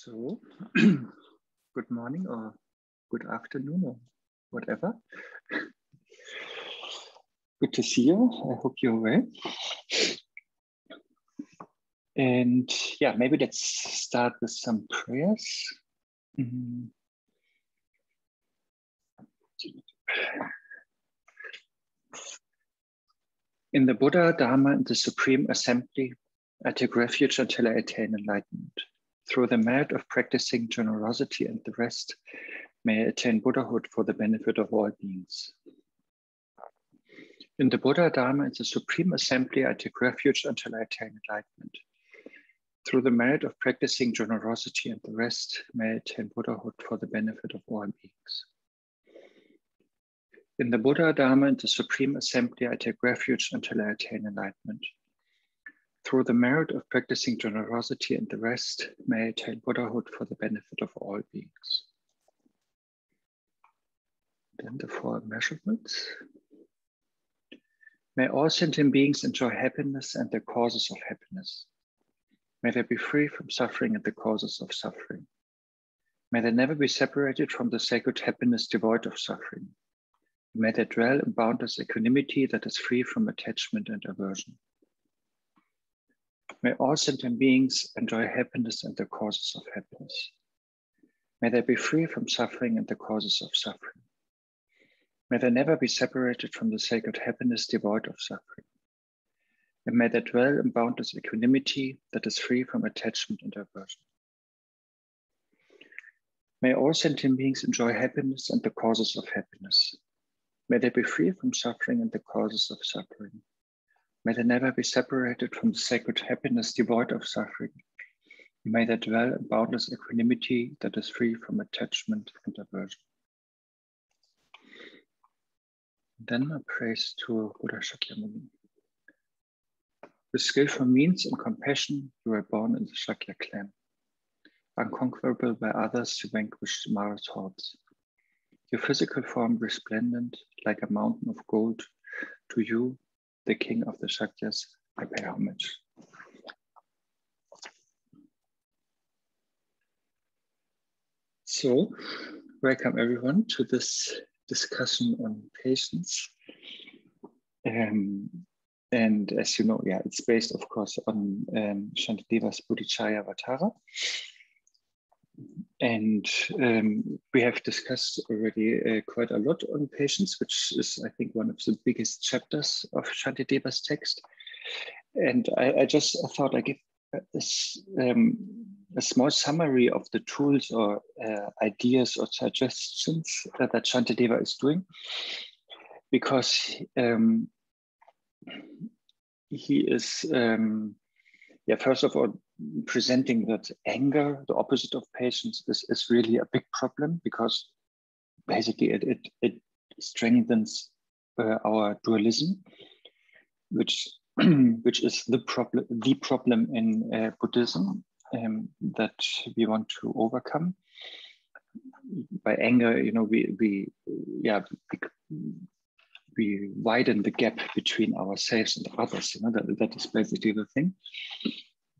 So, good morning or good afternoon or whatever. Good to see you. I hope you're well. And yeah, maybe let's start with some prayers. In the Buddha, Dharma, and the Supreme Assembly, I take refuge until I attain enlightenment. Through the merit of practicing generosity and the rest, may I attain Buddhahood for the benefit of all beings. In the Buddha, Dharma, and the Supreme Assembly, I take refuge until I attain enlightenment. Through the merit of practicing generosity and the rest, may I attain Buddhahood for the benefit of all beings. In the Buddha, Dharma, and the Supreme Assembly, I take refuge until I attain enlightenment. Through the merit of practicing generosity and the rest, may I attain Buddhahood for the benefit of all beings. Then the four immeasurables. May all sentient beings enjoy happiness and the causes of happiness. May they be free from suffering and the causes of suffering. May they never be separated from the sacred happiness devoid of suffering. May they dwell in boundless equanimity that is free from attachment and aversion. May all sentient beings enjoy happiness and the causes of happiness. May they be free from suffering and the causes of suffering. May they never be separated from the sacred happiness devoid of suffering. And may they dwell in boundless equanimity that is free from attachment and aversion. May all sentient beings enjoy happiness and the causes of happiness. May they be free from suffering and the causes of suffering. May they never be separated from the sacred happiness devoid of suffering. May they dwell in boundless equanimity that is free from attachment and aversion. Then a praise to Buddha Shakyamuni. With skillful means and compassion, you were born in the Shakya clan. Unconquerable by others, you vanquished Mara's hordes. Your physical form resplendent like a mountain of gold. To you, the king of the Shakyas, I pay homage. So, welcome everyone to this discussion on patience. And as you know, yeah, it's based, of course, on Shantideva's Bodhicaryavatara. And we have discussed already quite a lot on patience, which is, I think, one of the biggest chapters of Shantideva's text. And I just thought I'd give a small summary of the tools or ideas or suggestions that Shantideva is doing, because he is, first of all, presenting that anger, the opposite of patience, is really a big problem, because basically it strengthens our dualism, which is the problem in Buddhism that we want to overcome. By anger, you know, we widen the gap between ourselves and others. You know, that is basically the thing.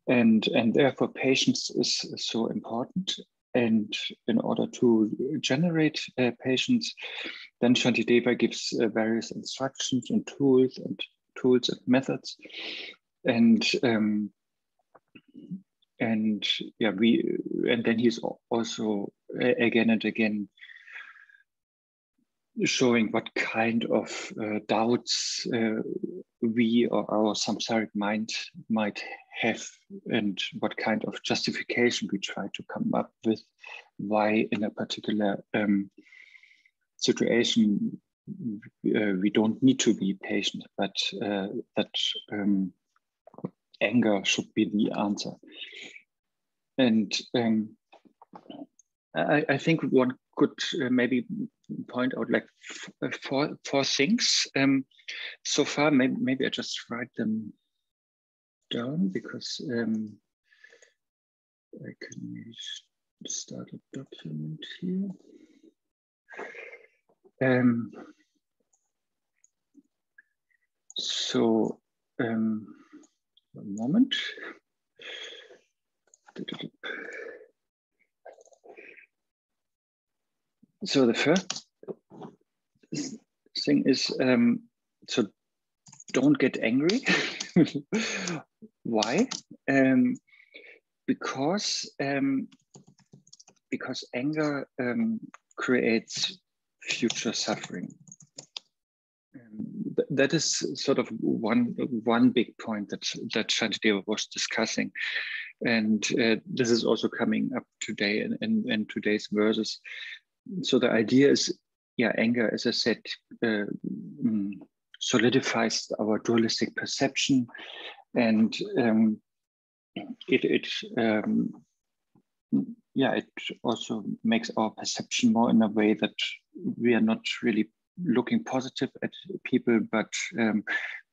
And therefore patience is so important. And in order to generate patience, then Shantideva gives various instructions and tools and methods. And then he's also again and again showing what kind of doubts we or our samsaric mind might have, and what kind of justification we try to come up with why in a particular situation we don't need to be patient, but that anger should be the answer. And I think one could maybe point out like four things so far. Maybe I just write them down, because I can maybe start a document here. One moment. So the first thing is, so don't get angry. Why? Because anger creates future suffering. That is sort of one big point that Shantideva was discussing, and this is also coming up today in today's verses. So the idea is, yeah, anger, as I said, solidifies our dualistic perception, and it also makes our perception more in a way that we are not really looking positive at people, but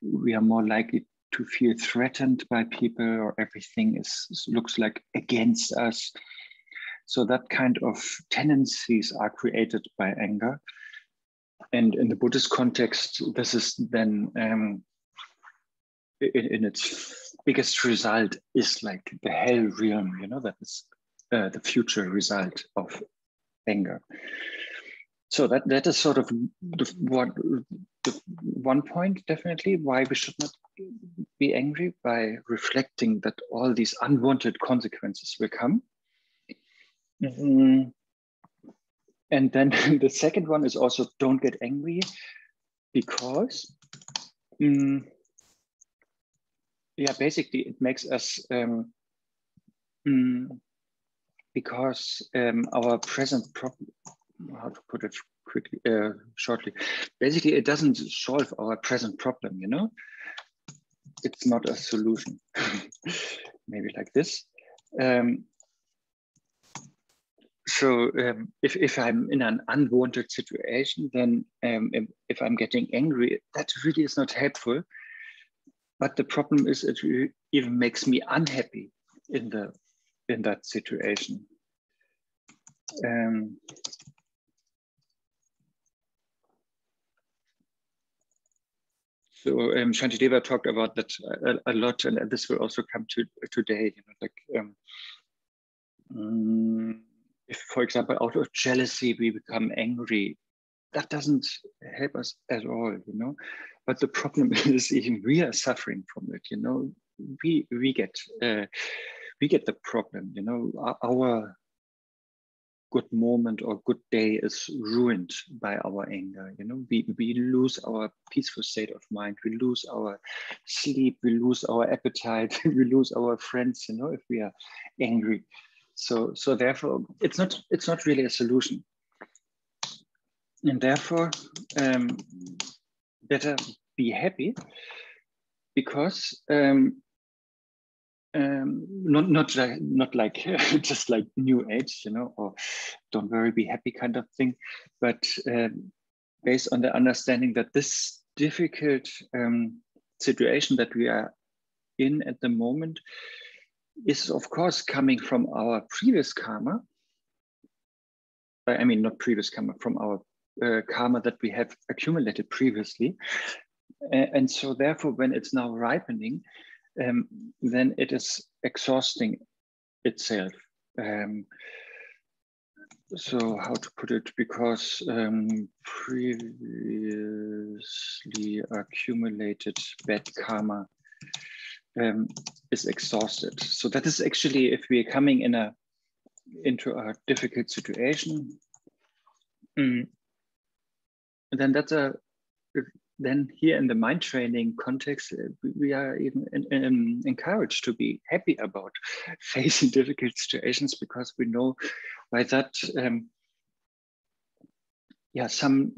we are more likely to feel threatened by people, or everything looks like against us. So that kind of tendencies are created by anger. And in the Buddhist context, this is then in its biggest result is like the hell realm, that is the future result of anger. So that is sort of the one point, definitely, why we should not be angry, by reflecting that all these unwanted consequences will come. And then the second one is also, don't get angry, because basically it makes us because our present problem, how to put it quickly, shortly, basically it doesn't solve our present problem, it's not a solution. Maybe like this. So if I'm in an unwanted situation, then if I'm getting angry, that really is not helpful. But the problem is, it even makes me unhappy in that situation. So Shantideva talked about that a lot, and this will also come to today. If, for example, out of jealousy we become angry, that doesn't help us at all, But the problem is, even we are suffering from it, We get the problem, Our good moment or good day is ruined by our anger, We lose our peaceful state of mind, we lose our sleep, we lose our appetite, we lose our friends, if we are angry. So therefore, it's not really a solution. And therefore, better be happy, because not like just like New Age, or don't worry, be happy kind of thing, but based on the understanding that this difficult situation that we are in at the moment is, of course, coming from our previous karma. I mean, not previous karma, from our karma that we have accumulated previously. And so therefore, when it's now ripening, then it is exhausting itself. So how to put it, because previously accumulated bad karma is exhausted. So that is actually, if we are coming into a difficult situation, then then here in the mind training context, we are even encouraged to be happy about facing difficult situations, because we know by that, some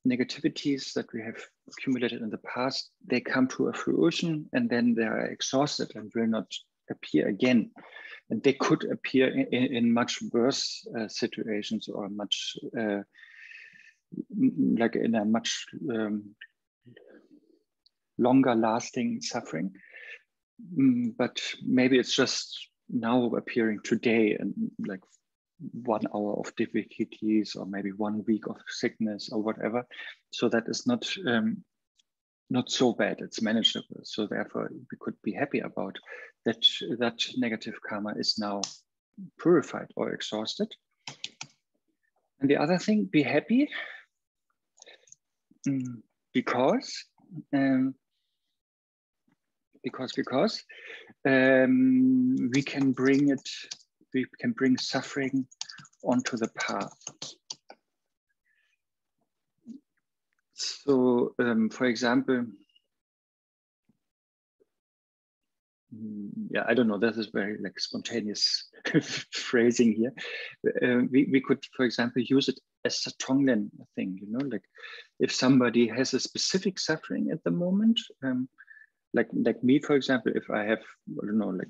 negativities that we have accumulated in the past, they come to a fruition, and then they are exhausted and will not appear again. And they could appear in much worse situations, or much like in a much longer lasting suffering. But maybe it's just now appearing today, and like 1 hour of difficulties, or maybe 1 week of sickness, or whatever. So that is not so bad, it's manageable. So therefore we could be happy about that negative karma is now purified or exhausted. And the other thing, be happy, because we can bring suffering onto the path. So, for example, yeah, I don't know, this is very like spontaneous phrasing here. We could, for example, use it as a Tonglen thing, you know, like if somebody has a specific suffering at the moment, like me, for example, if I have, I don't know, like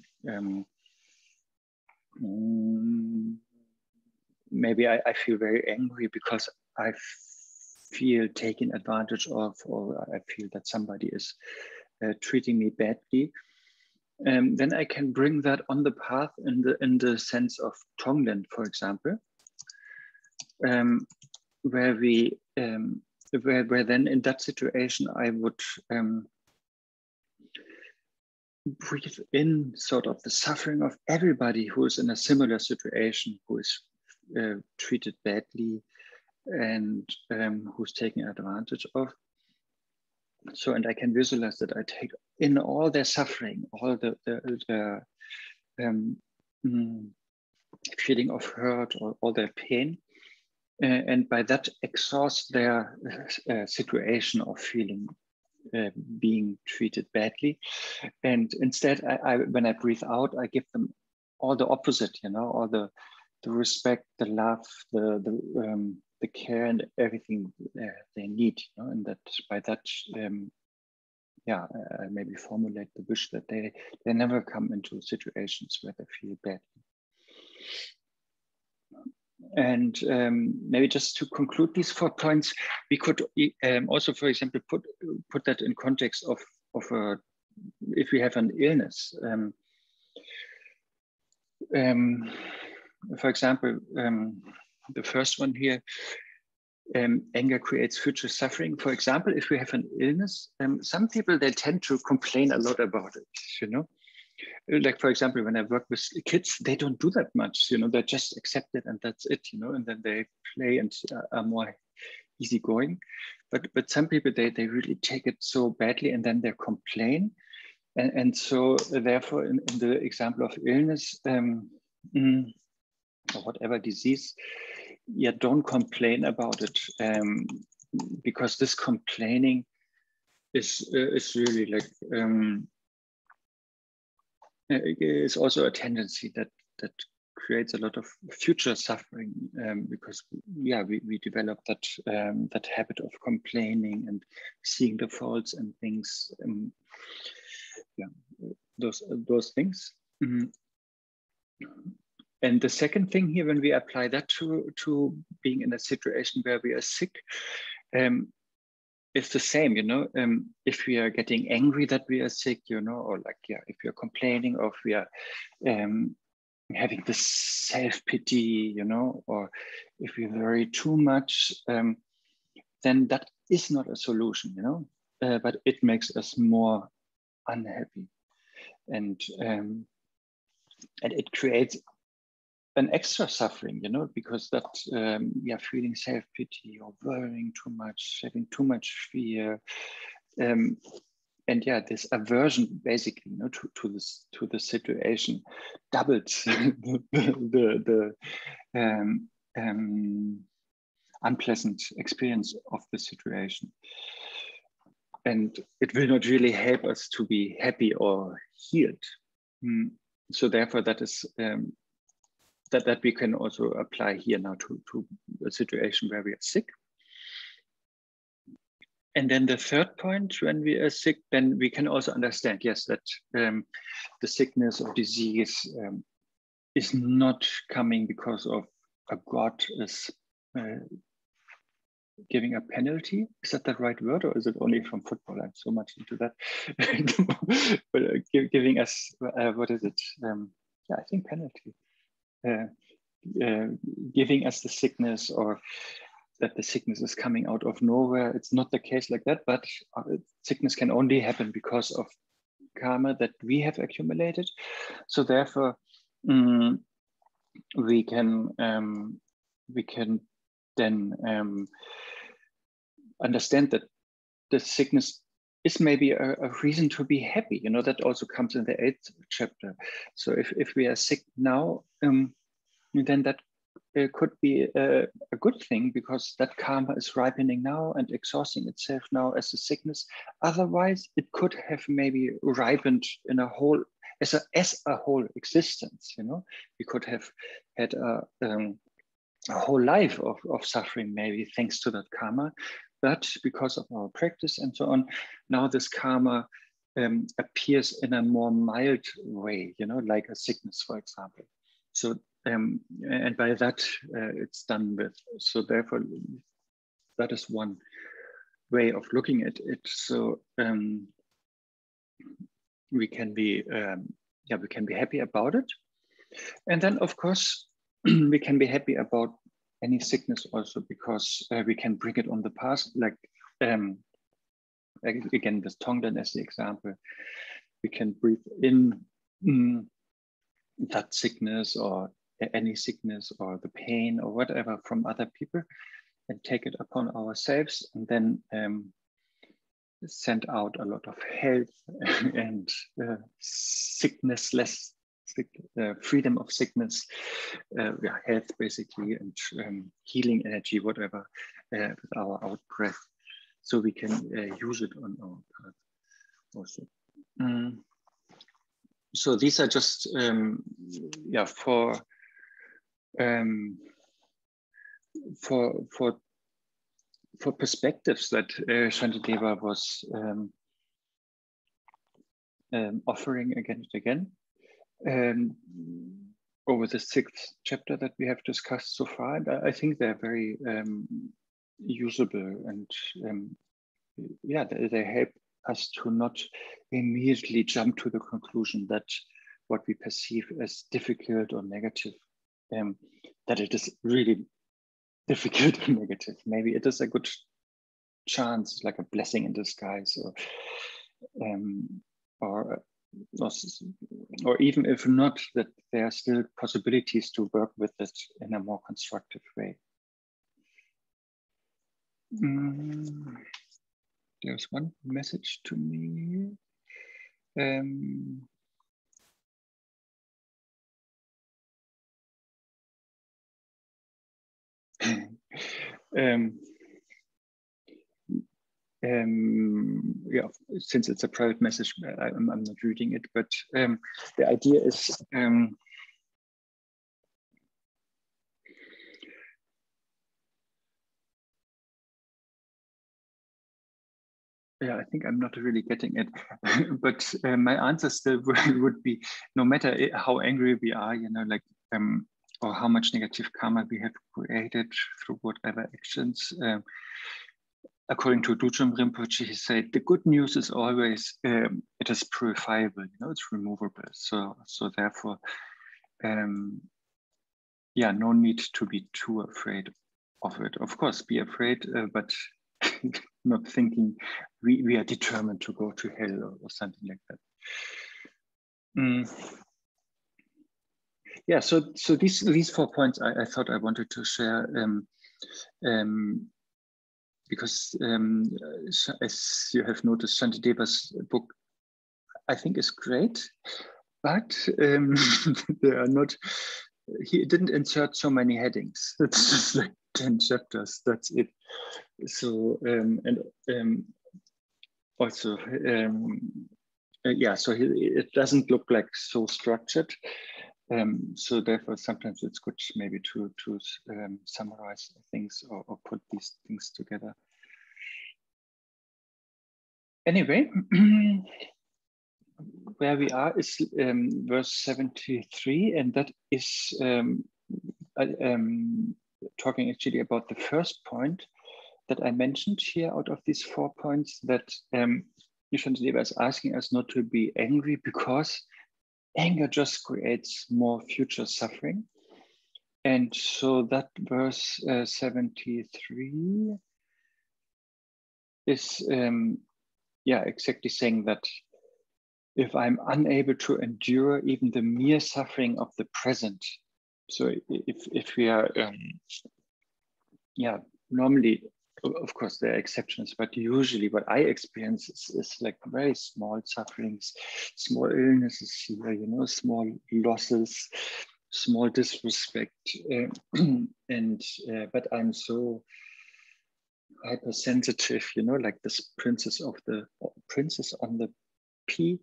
maybe I feel very angry because I feel taken advantage of, or I feel that somebody is treating me badly. Then I can bring that on the path in the sense of Tonglen, for example, where then in that situation I would breathe in sort of the suffering of everybody who is in a similar situation, who is treated badly and who's taken advantage of. So, and I can visualize that I take in all their suffering, all the feeling of hurt, or all their pain, and by that exhaust their situation of feeling being treated badly. And instead, when I breathe out, I give them all the opposite, you know, all the respect, the love, the care, and everything they need, you know, and that by that, yeah, I maybe formulate the wish that they never come into situations where they feel bad. And maybe just to conclude these 4 points, we could also, for example, put that in context of if we have an illness. For example, the first one here, anger creates future suffering. For example, if we have an illness, some people, they tend to complain a lot about it, you know. Like, for example, when I work with kids, they don't do that much, you know, they just accept it and that's it, you know, and then they play and are more easygoing. But some people, they really take it so badly and then they complain. And so therefore, in the example of illness, or whatever disease, yeah, don't complain about it, because this complaining is really like, is also a tendency that creates a lot of future suffering, because yeah, we develop that that habit of complaining and seeing the faults and things, yeah, those things. And the second thing here, when we apply that to being in a situation where we are sick, it's the same, you know. If we are getting angry that we are sick, you know, or like, yeah, if we are complaining, or if we are having this self-pity, you know, or if we worry too much, then that is not a solution, you know, but it makes us more unhappy, and it creates an extra suffering, you know, because that we are feeling self-pity or worrying too much, having too much fear, and yeah, this aversion basically, you know, to the situation doubles the unpleasant experience of the situation, and it will not really help us to be happy or healed. So therefore, that is that we can also apply here now to a situation where we are sick. And then the third point, when we are sick, then we can also understand, yes, that the sickness or disease is not coming because of a God is giving a penalty. Is that the right word, or is it only from football? I'm so much into that. But giving us, what is it? Yeah, I think penalty. Giving us the sickness, or that the sickness is coming out of nowhere. It's not the case like that, but sickness can only happen because of karma that we have accumulated. So therefore, we can then understand that the sickness is maybe a reason to be happy. You know, that also comes in the 8th chapter. So if we are sick now, then that could be a good thing, because that karma is ripening now and exhausting itself now as a sickness. Otherwise, it could have maybe ripened in a whole, as a whole existence. You know, we could have had a whole life of suffering, maybe thanks to that karma. But because of our practice and so on, now this karma appears in a more mild way, you know, like a sickness, for example. So, and by that, it's done with. So therefore, that is one way of looking at it. So we can be, we can be happy about it. And then, of course, we can be happy about any sickness also, because we can bring it on the past. Like, again, this Tonglen as the example, we can breathe in that sickness or any sickness or the pain or whatever from other people and take it upon ourselves, and then send out a lot of health and sicknessless, freedom of sickness, health basically, and healing energy, whatever, with our out breath. So we can use it on our path also. So these are just for perspectives that Shantideva was offering again and again over the 6th chapter that we have discussed so far. And I think they're very usable, and they help us to not immediately jump to the conclusion that what we perceive as difficult or negative, that it is really difficult or negative. Maybe it is a good chance, like a blessing in disguise, or even if not, that there are still possibilities to work with it in a more constructive way. There's one message to me. Since it's a private message, I'm not reading it, but the idea is I think I'm not really getting it, but my answer still would be, no matter how angry we are, you know, like, or how much negative karma we have created through whatever actions. According to Dzongsar Rinpoche, he said, the good news is always, it is purifiable, you know, it's removable. So therefore, no need to be too afraid of it. Of course, be afraid, but not thinking we are determined to go to hell or something like that. So these 4 points I thought I wanted to share, because as you have noticed, Shantideva's book, I think, is great, but there are not, he didn't insert so many headings. It's just like 10 chapters, that's it. So, so it doesn't look like so structured. So therefore, sometimes it's good maybe to summarize things or put these things together. Anyway, where we are is verse 73, and that is talking actually about the first point that I mentioned here out of these 4 points, that Shantideva is asking us not to be angry, because anger just creates more future suffering. And so that verse 73 is exactly saying that if I'm unable to endure even the mere suffering of the present, so if we are yeah, normally, of course, there are exceptions, but usually what I experience is like very small sufferings, small illnesses here, you know, small losses, small disrespect, but I'm so hypersensitive, you know, like this princess on the P,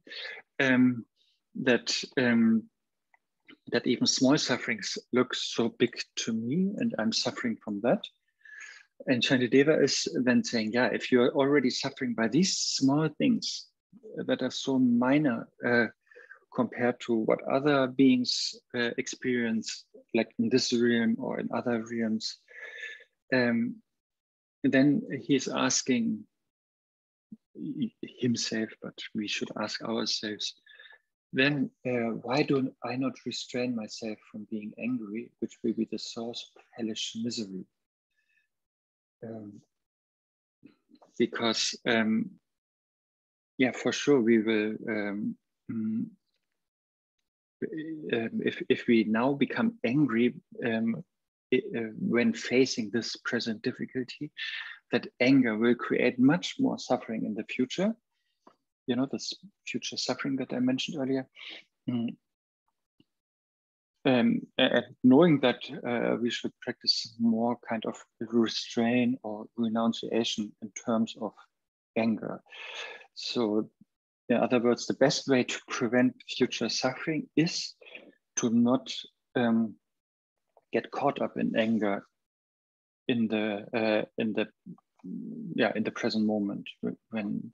that even small sufferings look so big to me, and I'm suffering from that. And Shantideva is then saying, yeah, if you're already suffering by these small things that are so minor compared to what other beings experience, like in this realm or in other realms, then he's asking himself, but we should ask ourselves, then why do I not restrain myself from being angry, which will be the source of hellish misery? Because yeah, for sure we will, if we now become angry when facing this present difficulty, that anger will create much more suffering in the future. You know, this future suffering that I mentioned earlier. And knowing that we should practice more kind of restraint or renunciation in terms of anger. So in other words, the best way to prevent future suffering is to not get caught up in anger in the present moment when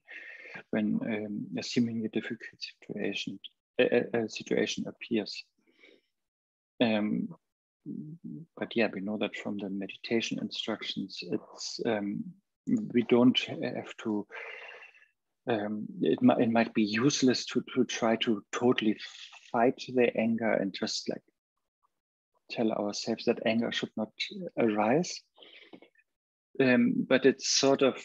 a seemingly difficult situation appears. But yeah, we know that from the meditation instructions, it's we don't have to. It might be useless to try to totally fight the anger and just like tell ourselves that anger should not arise. But it's sort of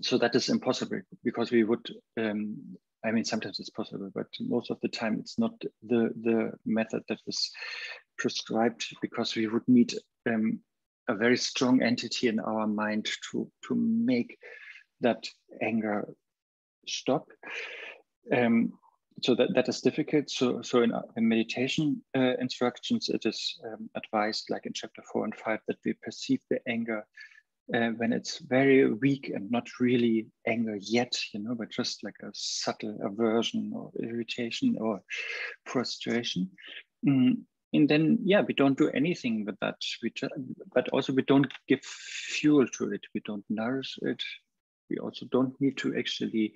so that is impossible, because we would. I mean, sometimes it's possible, but most of the time it's not the method that is prescribed, because we would need a very strong entity in our mind to make that anger stop. So that is difficult. So in meditation instructions, it is advised, like in chapter 4 and 5, that we perceive the anger when it's very weak and not really anger yet, you know, but just like a subtle aversion or irritation or frustration. And then, yeah, we don't do anything with that. But also we don't give fuel to it. We don't nourish it. We also don't need to actually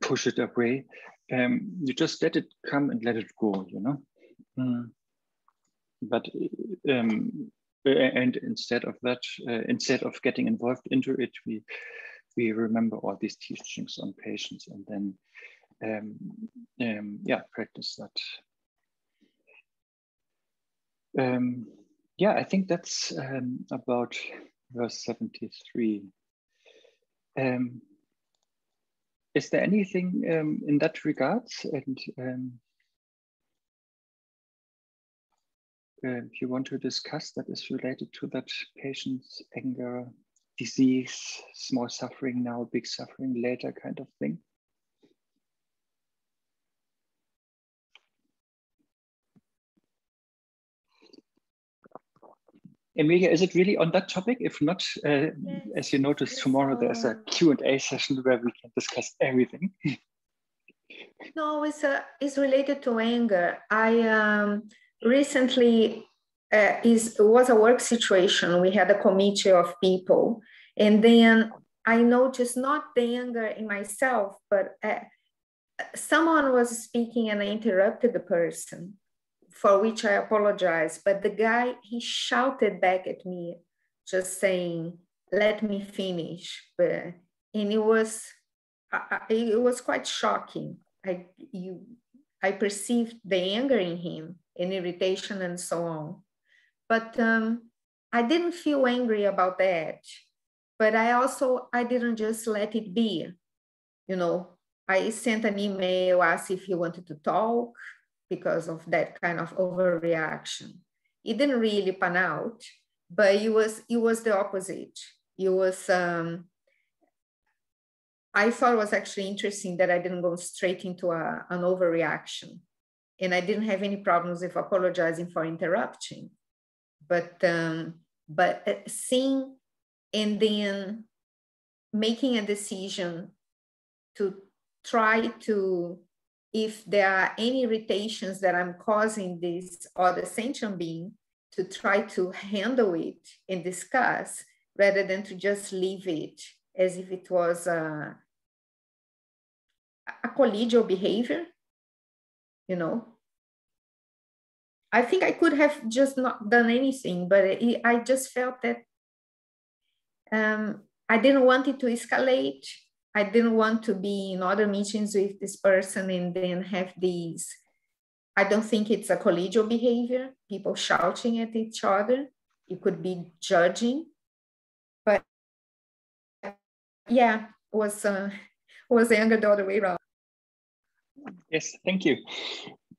push it away. You just let it come and let it go, you know. But and instead of that, instead of getting involved into it, we remember all these teachings on patience, and then yeah, practice that. Yeah, I think that's about verse 73. Is there anything in that regards? And if you want to discuss that is related to that patience, anger, disease, small suffering now, big suffering later kind of thing. Emilia, is it really on that topic? If not, yes, as you notice, tomorrow there's a Q&A session where we can discuss everything. No, it's related to anger. I recently, it was a work situation. We had a committee of people, and then I noticed not the anger in myself, but someone was speaking and I interrupted the person, for which I apologize. But the guy, he shouted back at me, just saying, "Let me finish." And it was quite shocking. I perceived the anger in him and irritation and so on. But I didn't feel angry about that. But I didn't just let it be. You know, I sent an email, asked if he wanted to talk because of that kind of overreaction. It didn't really pan out. but it was the opposite. It was, I thought it was actually interesting that I didn't go straight into an overreaction, and I didn't have any problems with apologizing for interrupting, but seeing and then making a decision to try to, if there are any irritations that I'm causing this other sentient being, to try to handle it and discuss, rather than to just leave it as if it was a collegial behavior, you know. I think I could have just not done anything, but I just felt that I didn't want it to escalate. I didn't want to be in other meetings with this person and then have these, I don't think it's a collegial behavior, people shouting at each other. It could be judging, but yeah, was anger the other way around. Yes, thank you.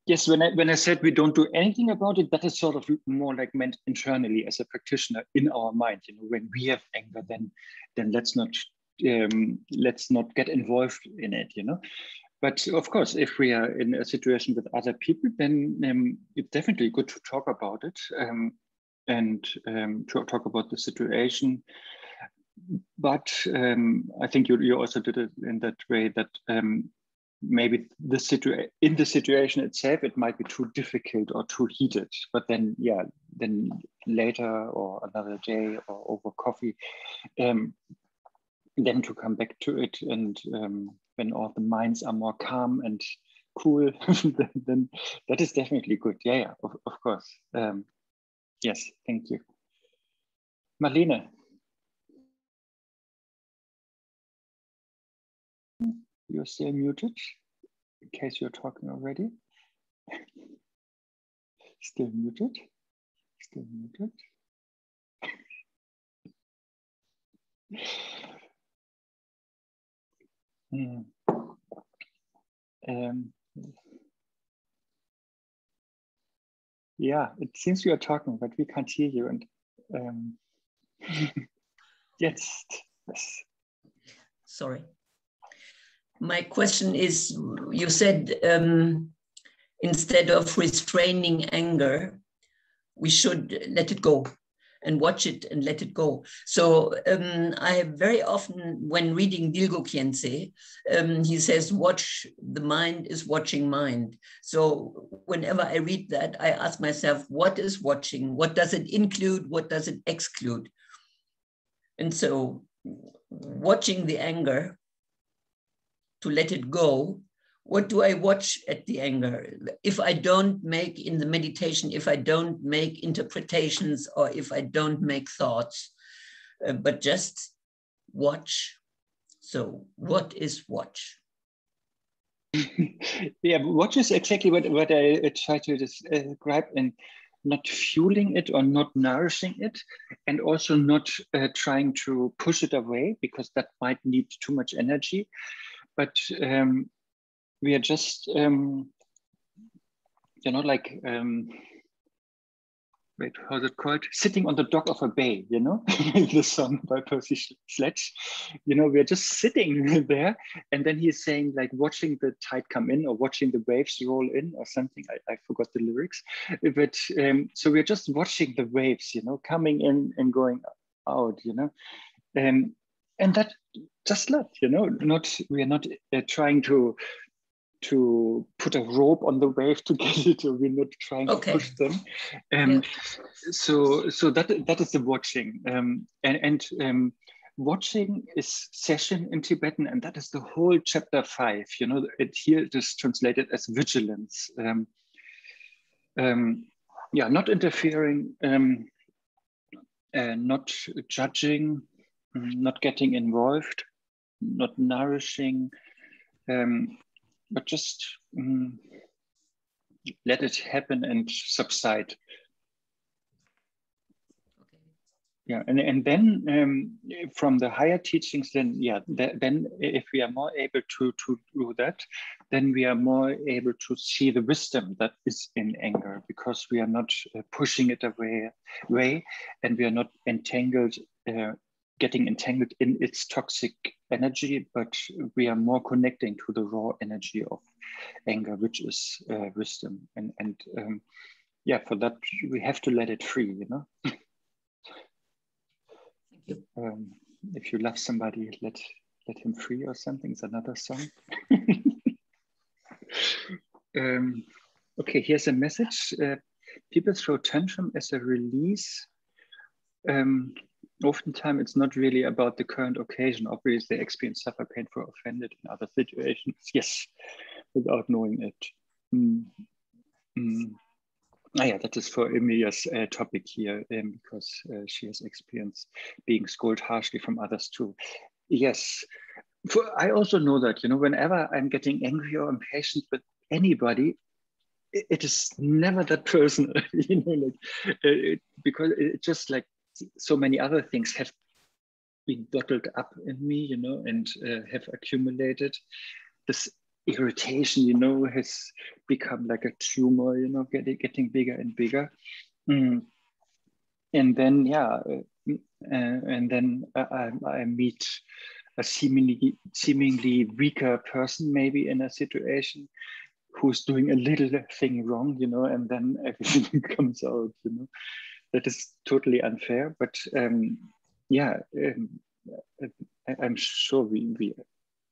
Yes, when I said we don't do anything about it, that is sort of more like meant internally as a practitioner in our mind. You know, when we have anger, then let's not get involved in it. You know, but of course, if we are in a situation with other people, then it's definitely good to talk about it and to talk about the situation. But I think you also did it in that way that. Maybe in the situation itself, it might be too difficult or too heated, but then later or another day or over coffee, then to come back to it, and when all the minds are more calm and cool, then that is definitely good. Yeah, of course. Yes, thank you. Marlene. You're still muted, in case you're talking already. Still muted. Still muted. Yeah, it seems you're talking, but we can't hear you. And yes. Sorry. My question is, you said instead of restraining anger, we should let it go and watch it and let it go. So I have very often, when reading Dilgo Khyentse, he says, watch, the mind is watching mind. So whenever I read that, I ask myself, what is watching? What does it include? What does it exclude? And so watching the anger, to let it go, what do I watch at the anger? If I don't make in the meditation, if I don't make interpretations, or if I don't make thoughts, but just watch. So what is watch? Yeah, watch is exactly what I try to describe, and not fueling it or not nourishing it, and also not trying to push it away, because that might need too much energy. But we are just, like, wait, how's it called? Sitting on the dock of a bay, you know, the song by Percy Sledge. You know, we're just sitting there, and then he's saying, like, watching the tide come in or watching the waves roll in or something. I forgot the lyrics. But so we're just watching the waves, you know, coming in and going out, you know. And that just let, you know, we are not trying to put a rope on the wave to get it, or we're not trying to push them. So that is the watching. And watching is session in Tibetan, and that is the whole chapter 5. You know, here it is translated as vigilance. Not interfering, not judging, not getting involved, not nourishing, but just let it happen and subside. Yeah, and then from the higher teachings, then then if we are more able to do that, then we are more able to see the wisdom that is in anger, because we are not pushing it away, and we are not entangled, getting entangled in its toxic energy, but we are more connecting to the raw energy of anger, which is wisdom. And yeah, for that we have to let it free, you know. If you love somebody, let him free or something. It's another song. Okay, here's a message. People throw tantrum as a release. Oftentimes it's not really about the current occasion. Obviously, they experience suffer, pain, for offended in other situations. Yes, without knowing it. Yeah, that is for Emilia's topic here, because she has experienced being scolded harshly from others too. Yes, I also know that, you know, whenever I'm getting angry or impatient with anybody, it is never that personal, you know, like because it just like so many other things have been bottled up in me, you know, and have accumulated. This irritation, you know, has become like a tumor, you know, getting bigger and bigger. And then, yeah, and then I meet a seemingly weaker person, maybe in a situation, who's doing a little thing wrong, you know, and then everything comes out, you know. That is totally unfair, but yeah, I'm sure we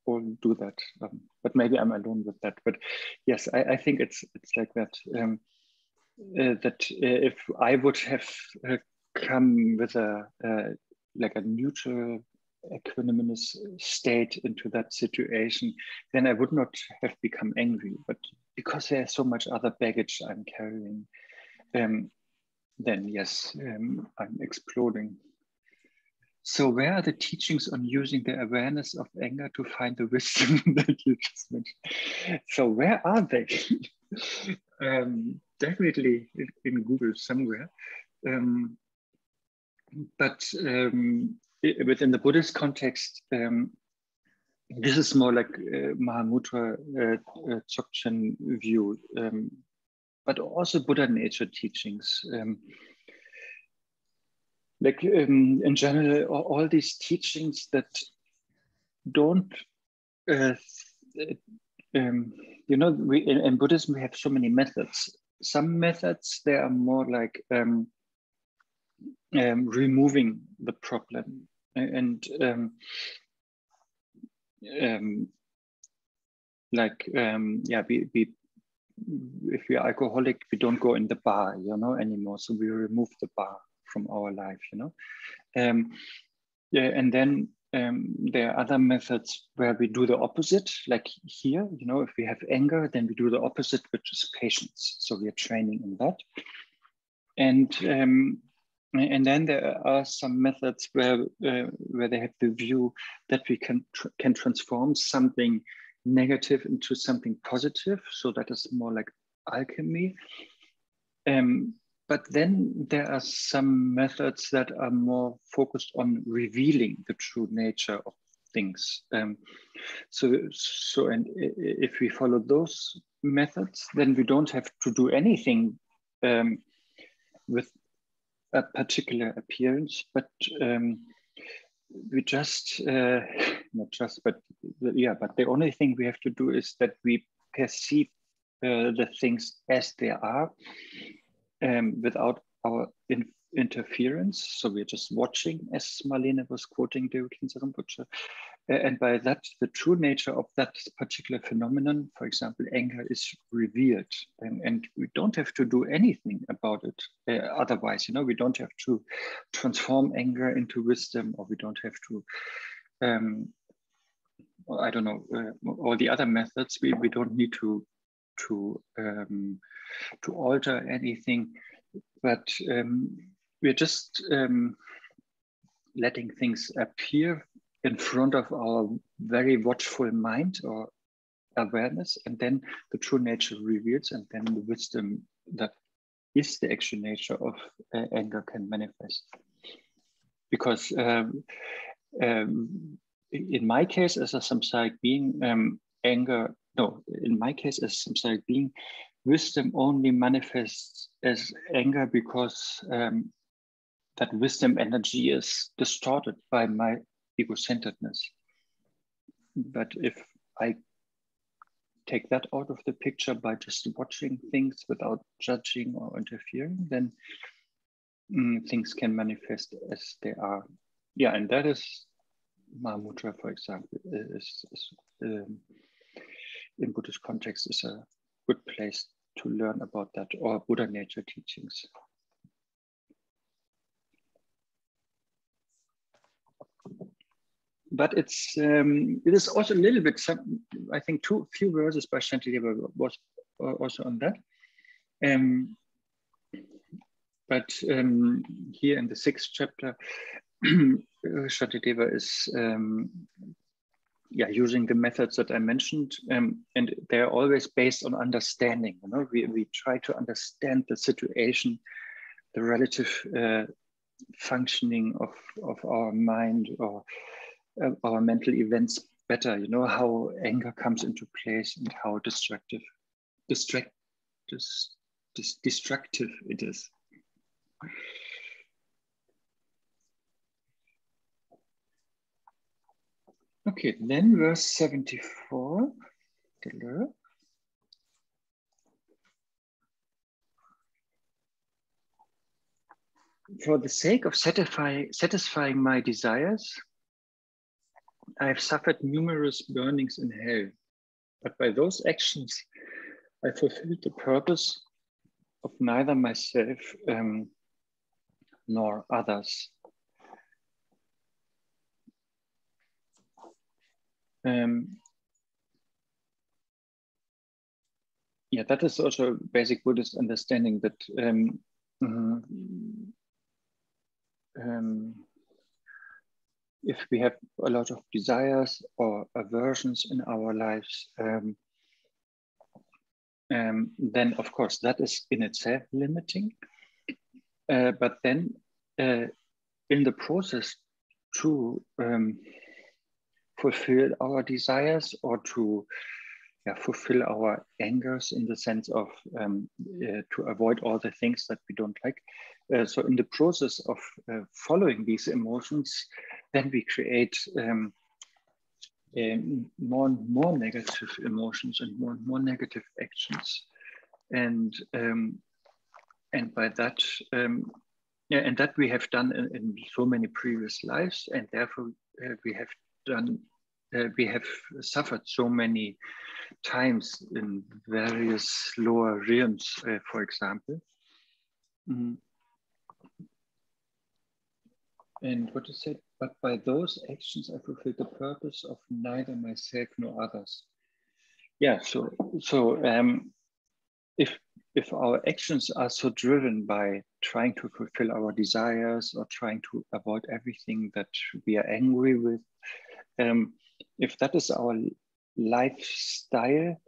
all do that, but maybe I'm alone with that. But yes, I think it's like that. That if I would have come with a like a neutral, equanimous state into that situation, then I would not have become angry. But because there's so much other baggage I'm carrying, then yes, I'm exploding. So where are the teachings on using the awareness of anger to find the wisdom that you just mentioned? So where are they? Definitely in Google somewhere. But within the Buddhist context, this is more like Mahamudra Dzogchen view, but also Buddha nature teachings. Like in general, all these teachings that don't, you know, in Buddhism we have so many methods. Some methods, they are more like removing the problem, and like yeah, if we're alcoholic, we don't go in the bar, you know, anymore. So we remove the bar from our life, you know. Yeah, and then there are other methods where we do the opposite, like here, you know, if we have anger, then we do the opposite, which is patience. So we are training in that. And then there are some methods where they have the view that we can transform something negative into something positive. So that is more like alchemy. But then there are some methods that are more focused on revealing the true nature of things. So and if we follow those methods, then we don't have to do anything with a particular appearance, but we just, not just, but yeah, but the only thing we have to do is that we perceive the things as they are, without our interference. So we're just watching, as Marlene was quoting Khyentse Rinpoche. And by that, the true nature of that particular phenomenon, for example, anger, is revealed. And we don't have to do anything about it. Otherwise, you know, we don't have to transform anger into wisdom, or we don't have to, I don't know, all the other methods. We don't need to alter anything, but we're just letting things appear in front of our very watchful mind or awareness, and then the true nature reveals, and then the wisdom that is the actual nature of anger can manifest. because in my case, as a samsaric being, anger, no, in my case, as a samsaric being, wisdom only manifests as anger because that wisdom energy is distorted by my ego-centeredness. But if I take that out of the picture by just watching things without judging or interfering, then things can manifest as they are. Yeah, and that is Mahamudra, for example, is in Buddhist context is a good place to learn about that, or Buddha nature teachings. But it is also a little bit, I think few verses by Shantideva was also on that. But here in the 6th chapter, Shantideva is using the methods that I mentioned, and they're always based on understanding. You know, we try to understand the situation, the relative functioning of our mind or our mental events better. You know, how anger comes into place and how destructive it is. Okay, then verse 74. For the sake of satisfying my desires, I have suffered numerous burnings in hell, but by those actions, I fulfilled the purpose of neither myself nor others. That is also basic Buddhist understanding that if we have a lot of desires or aversions in our lives, then of course that is in itself limiting. But then in the process to fulfill our desires or to fulfill our angers in the sense of to avoid all the things that we don't like. So in the process of following these emotions, then we create more and more negative emotions and more negative actions. And by that, and that we have done in so many previous lives, and therefore we have suffered so many times in various lower realms, for example. And what is it? But by those actions, I fulfilled the purpose of neither myself nor others. Yeah. So if our actions are so driven by trying to fulfill our desires or trying to avoid everything that we are angry with, if that is our lifestyle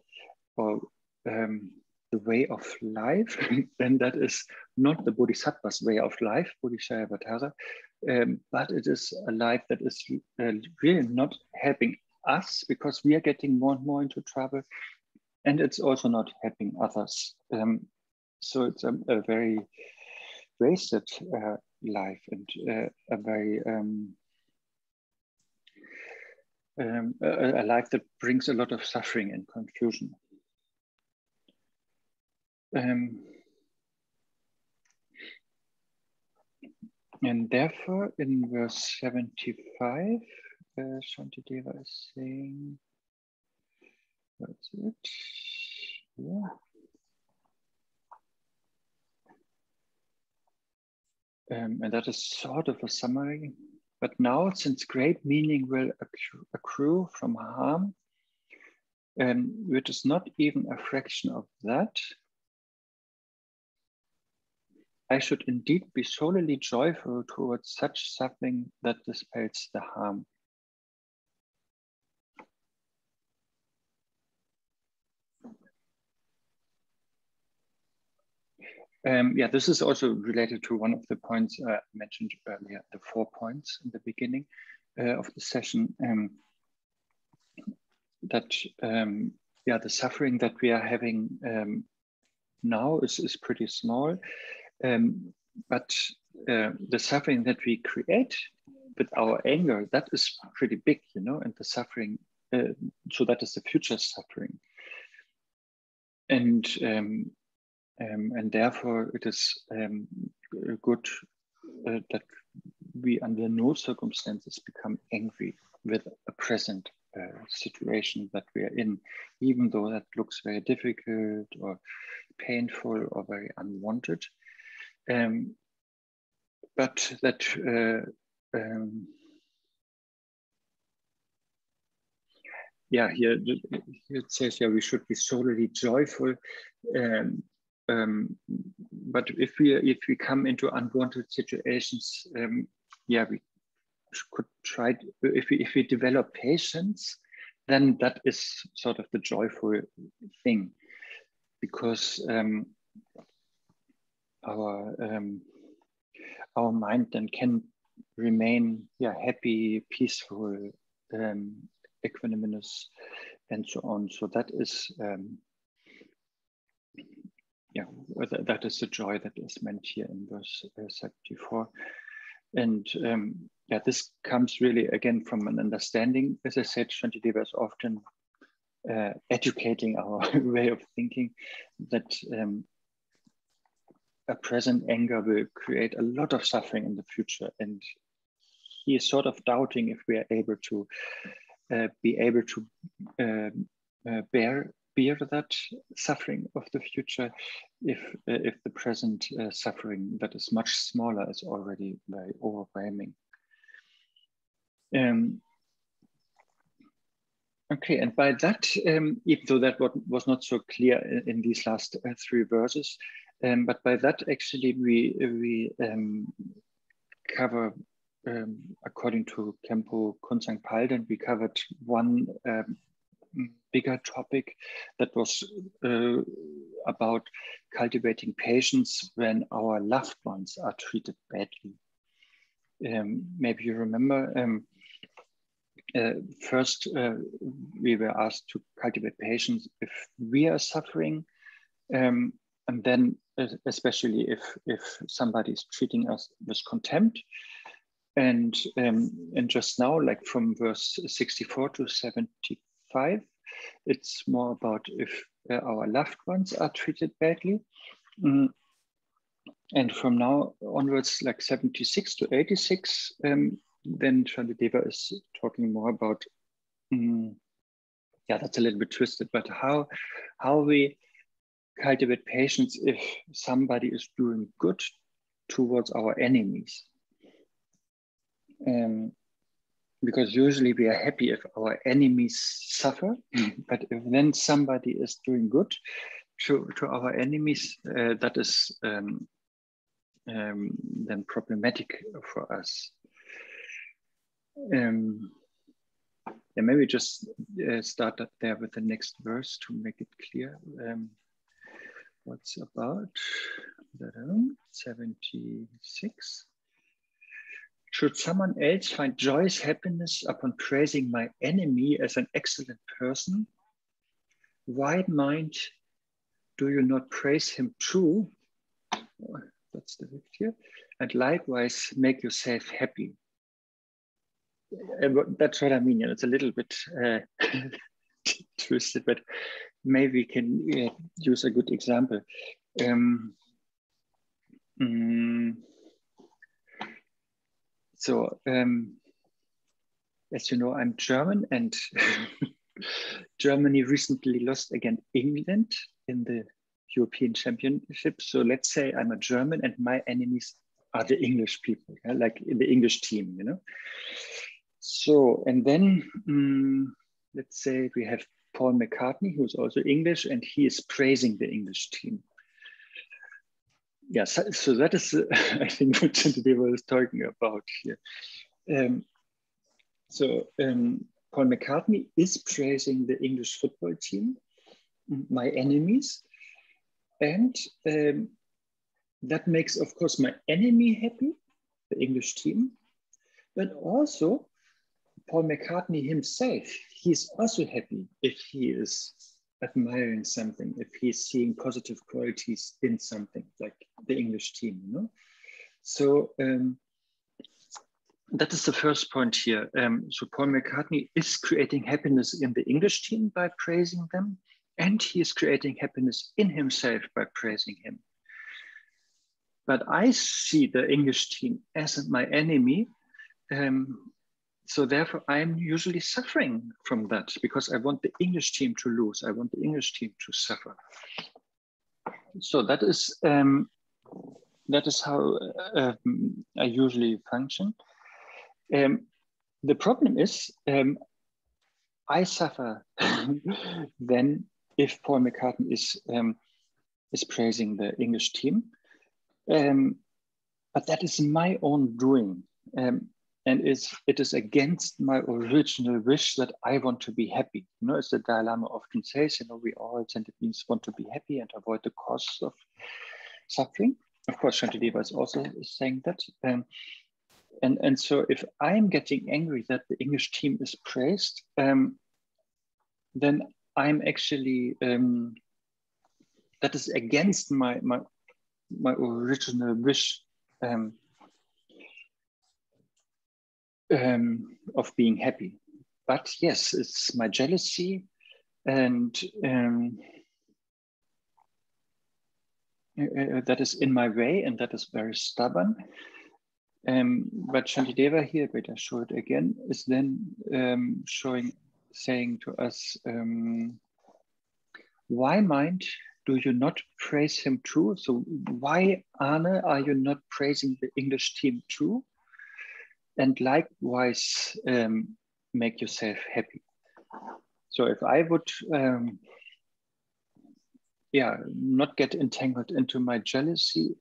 or the way of life, then that is not the Bodhisattva's way of life, Bodhicaryavatara, but it is a life that is really not helping us because we are getting more and more into trouble, and it's also not helping others. So it's a very wasted life and a very a life that brings a lot of suffering and confusion. And therefore, in verse 75, Shantideva is saying, what's it? Yeah. And that is sort of a summary. But now, since great meaning will accrue from harm, which is not even a fraction of that, I should indeed be solely joyful towards such suffering that dispels the harm. Yeah, this is also related to one of the points I mentioned earlier, the 4 points in the beginning of the session. That yeah, the suffering that we are having now is pretty small, but the suffering that we create with our anger, that is pretty big, you know, and the suffering, so that is the future suffering. And therefore it is good that we under no circumstances become angry with a present situation that we are in, even though that looks very difficult or painful or very unwanted. But that yeah, here it says, yeah, we should be solely joyful. But if we come into unwanted situations, yeah, we could try. If we develop patience, then that is sort of the joyful thing, because our mind then can remain, yeah, happy, peaceful, equanimous, and so on. So that is yeah, that is the joy that is meant here in verse 74. And yeah, this comes really again from an understanding. As I said, Shantideva is often educating our way of thinking, that a present anger will create a lot of suffering in the future. And he is sort of doubting if we are able to bear that suffering of the future, if the present suffering that is much smaller is already very overwhelming. Okay, and by that, even though that was not so clear in these last 3 verses, but by that actually we cover, according to Khenpo Kunsang Palden, we covered one bigger topic that was about cultivating patience when our loved ones are treated badly. Maybe you remember, first we were asked to cultivate patience if we are suffering, and then especially if somebody is treating us with contempt. And just now, like from verse 64 to 75, it's more about if our loved ones are treated badly. And from now onwards, like 76 to 86, then Shantideva is talking more about, yeah, that's a little bit twisted, but how we cultivate patience if somebody is doing good towards our enemies. Because usually we are happy if our enemies suffer, but if then somebody is doing good to our enemies, that is then problematic for us. And maybe just start up there with the next verse to make it clear what's about. 76. Should someone else find joyous happiness upon praising my enemy as an excellent person? Why, mind, do you not praise him too? That's the word here. And likewise make yourself happy. That's what I mean. It's a little bit twisted, but maybe we can use a good example. So, as you know, I'm German, and Germany recently lost against England in the European Championship. So let's say I'm a German and my enemies are the English people, yeah? Like in the English team, you know? So, and then let's say we have Paul McCartney, who's also English, and he is praising the English team. Yes, so that is, I think, what Shantideva is talking about here. Paul McCartney is praising the English football team, my enemies, and that makes, of course, my enemy happy, the English team, but also Paul McCartney himself. He's also happy if he is admiring something, if he's seeing positive qualities in something, like the English team, you know? So that is the first point here. So Paul McCartney is creating happiness in the English team by praising them, and he is creating happiness in himself by praising him. But I see the English team as my enemy. So therefore, I'm usually suffering from that because I want the English team to lose. I want the English team to suffer. So that is how I usually function. The problem is I suffer then if Paul McCartney is praising the English team. But that is my own doing. And it is against my original wish that I want to be happy. You know, as the Dalai Lama often says, you know, we all Tibetans want to be happy and avoid the causes of suffering. Of course, Shantideva is also saying that. And so if I'm getting angry that the English team is praised, then I'm actually, that is against my original wish of being happy. But yes, it's my jealousy, and that is in my way, and that is very stubborn. But Shantideva here, but I show it again, is then saying to us, why, mind, do you not praise him too? So why, Arne, are you not praising the English team too? And likewise, make yourself happy. So if I would, not get entangled into my jealousy,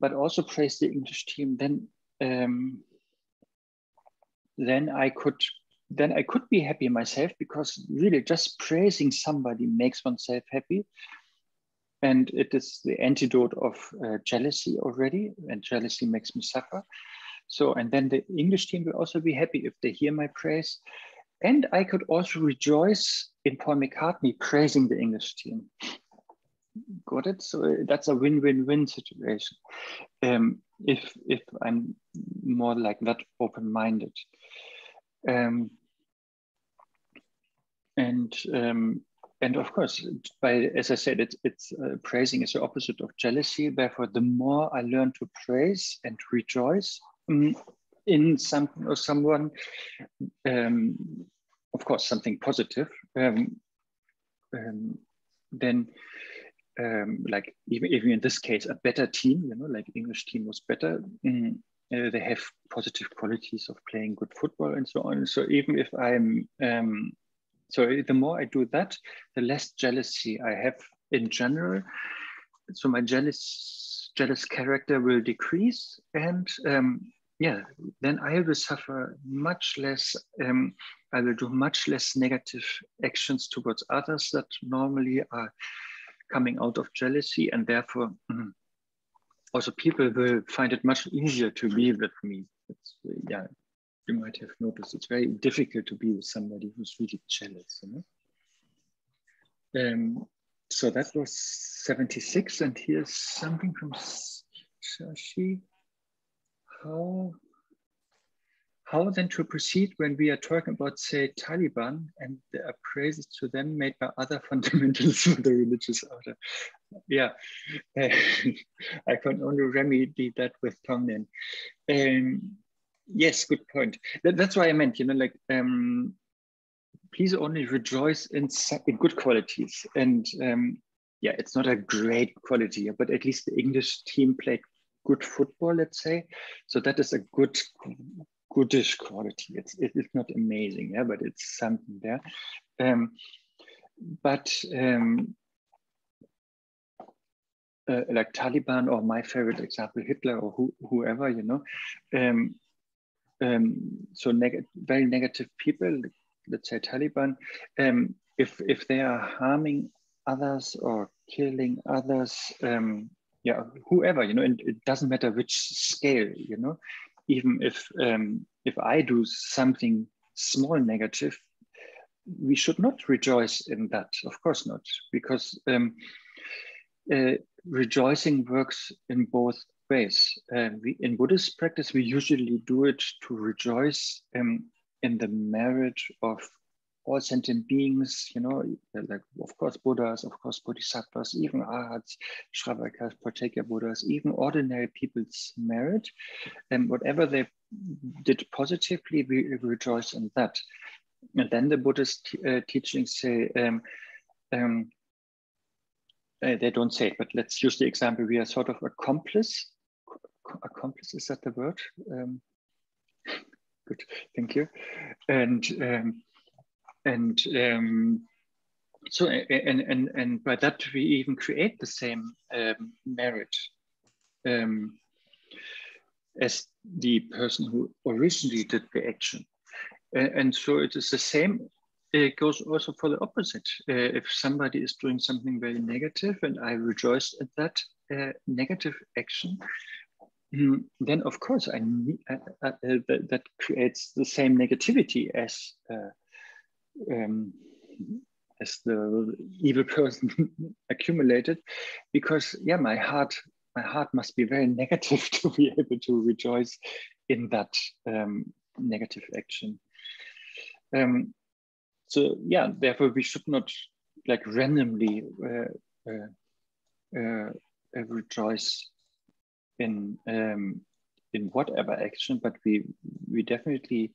but also praise the English team, then I could be happy myself, because really just praising somebody makes oneself happy. And it is the antidote of jealousy already, and jealousy makes me suffer. So, and then the English team will also be happy if they hear my praise. And I could also rejoice in Paul McCartney praising the English team. Got it? So that's a win-win-win situation. If I'm more like that open-minded. And of course, as I said, it's praising is the opposite of jealousy. Therefore, the more I learn to praise and rejoice in something or someone, of course, something positive, then like even in this case, a better team, you know, like English team was better. They have positive qualities of playing good football and so on. So even if I'm so the more I do that, the less jealousy I have in general. So my jealous character will decrease, and then I will suffer much less. I will do much less negative actions towards others that normally are coming out of jealousy, and therefore also people will find it much easier to be with me. It's, you might have noticed it's very difficult to be with somebody who's really jealous, you know? So that was 76, and here's something from Shashi. How then to proceed when we are talking about, say, Taliban, and there are praises to them made by other fundamentalists of the religious order? Yeah, I can only remedy that with Tonglen. Yes, good point. That's why I meant, you know, like, please only rejoice in good qualities. And it's not a great quality, but at least the English team played good football, let's say. So that is a goodish quality. It's not amazing, yeah, but it's something there. Like Taliban, or my favorite example, Hitler, or whoever, you know. So very negative people, let's say Taliban, if they are harming others or killing others, yeah, whoever, you know, and it doesn't matter which scale, you know, even if I do something small negative, we should not rejoice in that, of course not, because rejoicing works in both ways. In Buddhist practice, we usually do it to rejoice in the merit of all sentient beings, you know, like of course Buddhas, of course Bodhisattvas, even Arhats, Shravakas, Pratyeka Buddhas, even ordinary people's merit, and whatever they did positively, we rejoice in that. And then the Buddhist teachings say, they don't say it, but let's use the example, we are sort of accomplice. Accomplice, is that the word? Good, thank you. And so by that we even create the same merit as the person who originally did the action. And so it is the same. It goes also for the opposite. If somebody is doing something very negative and I rejoice at that negative action, then of course that creates the same negativity as the evil person accumulated, because yeah, my heart must be very negative to be able to rejoice in that negative action. So yeah, therefore we should not like randomly rejoice in whatever action, but we definitely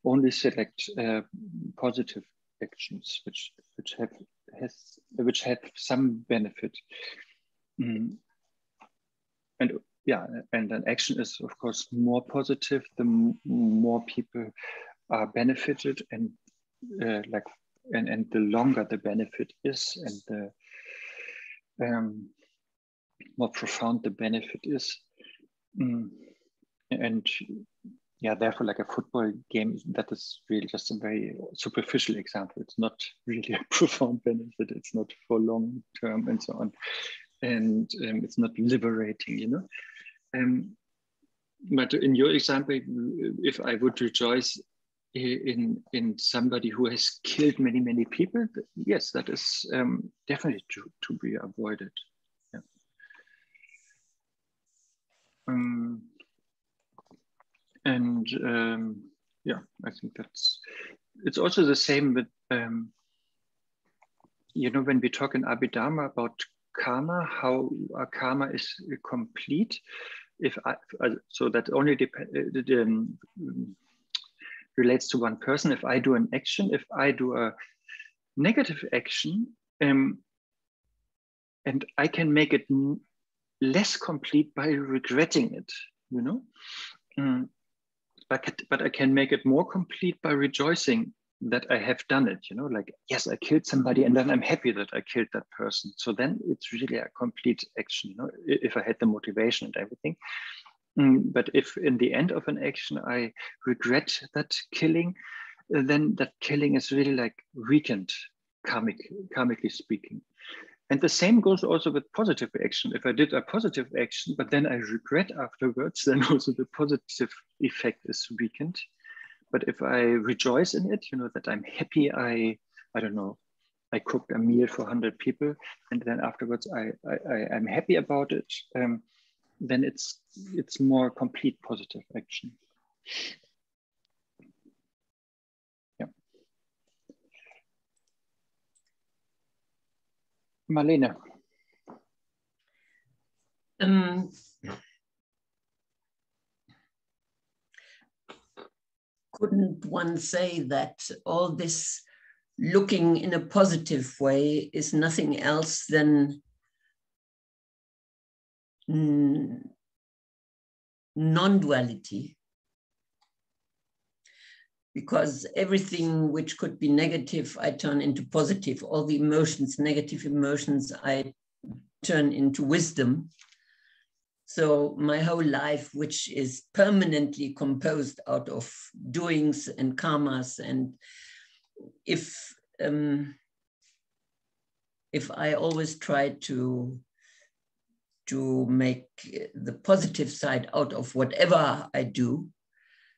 only select positive actions which have some benefit. And yeah, and an action is of course more positive the more people are benefited, and and the longer the benefit is, and the more profound the benefit is. And yeah, therefore, like a football game, that is really just a very superficial example. It's not really a profound benefit. It's not for long term and so on. And it's not liberating, you know. But in your example, if I would rejoice in somebody who has killed many people, yes, that is definitely to be avoided. Yeah. Yeah, I think it's also the same with you know, when we talk in Abhidharma about karma, how our karma is complete. So that only relates to one person. If I do an action, if I do a negative action, and I can make it less complete by regretting it, you know. But I can make it more complete by rejoicing that I have done it, you know, like, yes, I killed somebody, and then I'm happy that I killed that person. So then it's really a complete action, you know, if I had the motivation and everything. But if in the end of an action I regret that killing, then that killing is really like weakened, karmically speaking. And the same goes also with positive action. If I did a positive action, but then I regret afterwards, then also the positive effect is weakened. But if I rejoice in it, you know, that I'm happy, I don't know, I cooked a meal for 100 people, and then afterwards I'm happy about it, then it's more complete positive action. Yeah. Marlene. Couldn't one say that all this looking in a positive way is nothing else than non-duality? Because everything which could be negative, I turn into positive. All the emotions, negative emotions, I turn into wisdom. So my whole life, which is permanently composed out of doings and karmas, and if if I always try to make the positive side out of whatever I do,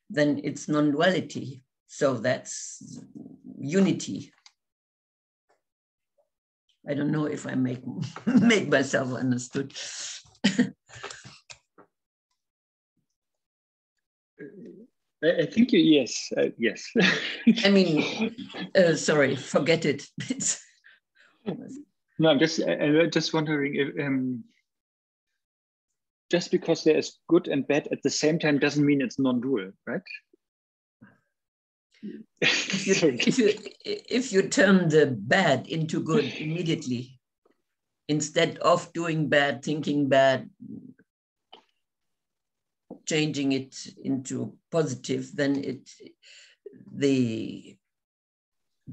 then it's non-duality. So that's unity. I don't know if I make myself understood. I think you, yes, yes. I mean, sorry, forget it. No, I'm just wondering if just because there is good and bad at the same time doesn't mean it's non-dual, right? If you turn the bad into good immediately, instead of doing bad, thinking bad, changing it into positive, then the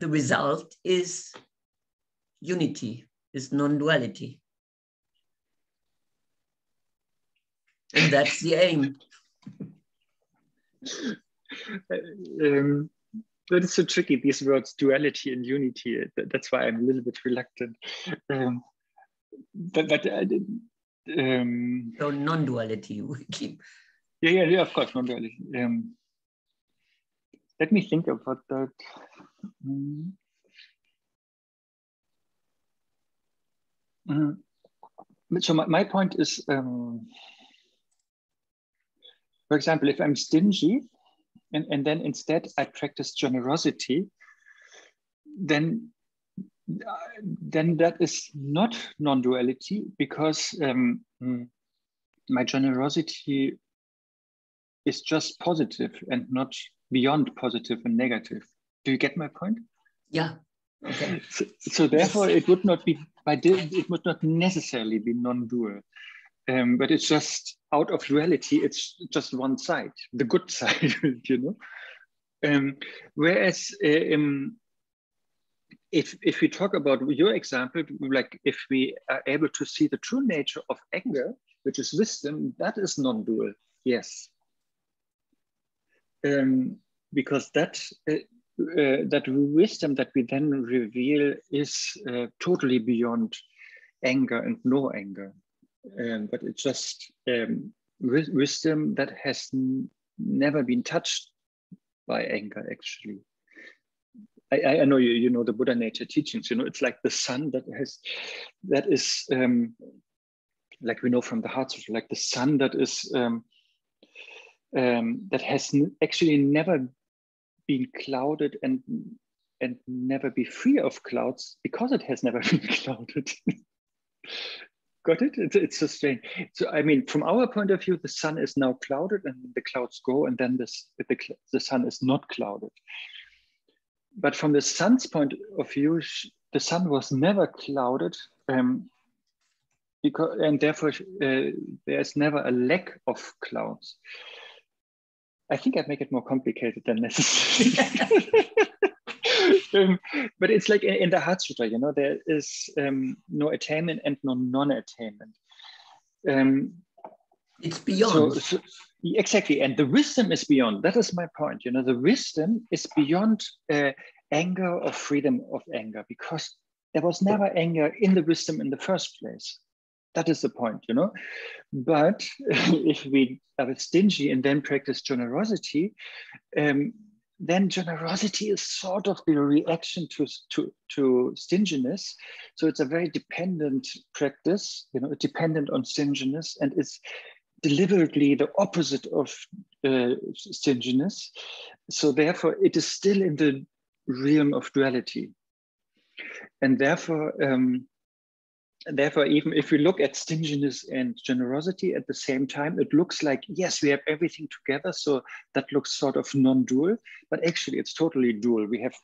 result is unity, is non-duality. And that's the aim. That is so tricky, these words, duality and unity. That's why I'm a little bit reluctant. So non-duality, we keep. Yeah, of course, non-duality. Let me think about that. So my point is, for example, if I'm stingy and then instead I practice generosity, then that is not non-duality, because my generosity is just positive and not beyond positive and negative. Do you get my point? Yeah. Okay. So therefore, it would not be it would not necessarily be non-dual, but it's just out of duality. It's just one side, the good side, you know. Whereas if we talk about your example, like if we are able to see the true nature of anger, which is wisdom, that is non-dual. Yes. Because that wisdom that we then reveal is totally beyond anger and no anger. But it's just wisdom that has never been touched by anger, actually. I know you know the Buddha nature teachings, you know, it's like the sun that is like we know from the Heart Sutra, like the sun that is that has actually never been clouded and never be free of clouds, because it has never been clouded. Got it? It's so strange. So I mean, from our point of view, the sun is now clouded and the clouds go, and then the sun is not clouded. But from the sun's point of view, the sun was never clouded, and therefore there's never a lack of clouds. I think I'd make it more complicated than necessary. But it's like in the Heart Sutra, you know, there is no attainment and no non-attainment. It's beyond. So, exactly, and the wisdom is beyond. That is my point. You know, the wisdom is beyond anger or freedom of anger, because there was never anger in the wisdom in the first place. That is the point, you know. But if we are stingy and then practice generosity, then generosity is sort of the reaction to stinginess. So it's a very dependent practice, you know, dependent on stinginess, and it's deliberately the opposite of stinginess. So therefore, it is still in the realm of duality. And therefore, even if we look at stinginess and generosity at the same time, it looks like, yes, we have everything together. So that looks sort of non-dual, but actually it's totally dual. We have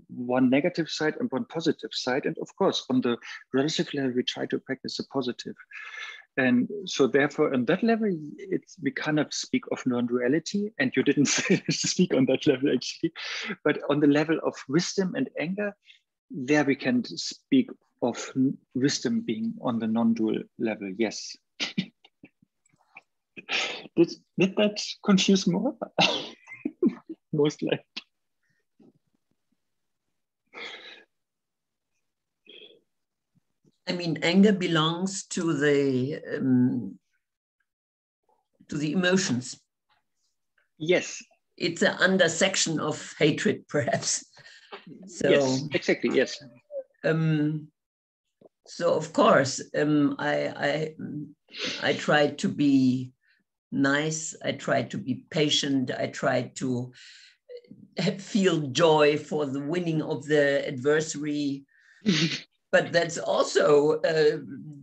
one negative side and one positive side. And of course, on the relative level, we try to practice the positive. And so therefore, on that level, we cannot speak of non-duality. And you didn't speak on that level, actually. But on the level of wisdom and anger, there we can speak of wisdom being on the non-dual level, yes. Did that confuse more? Most likely. I mean, anger belongs to the emotions. Yes. It's an undersection of hatred, perhaps. So, yes, exactly, yes. So of course, I try to be nice. I try to be patient. I try to feel joy for the winning of the adversary. But that's also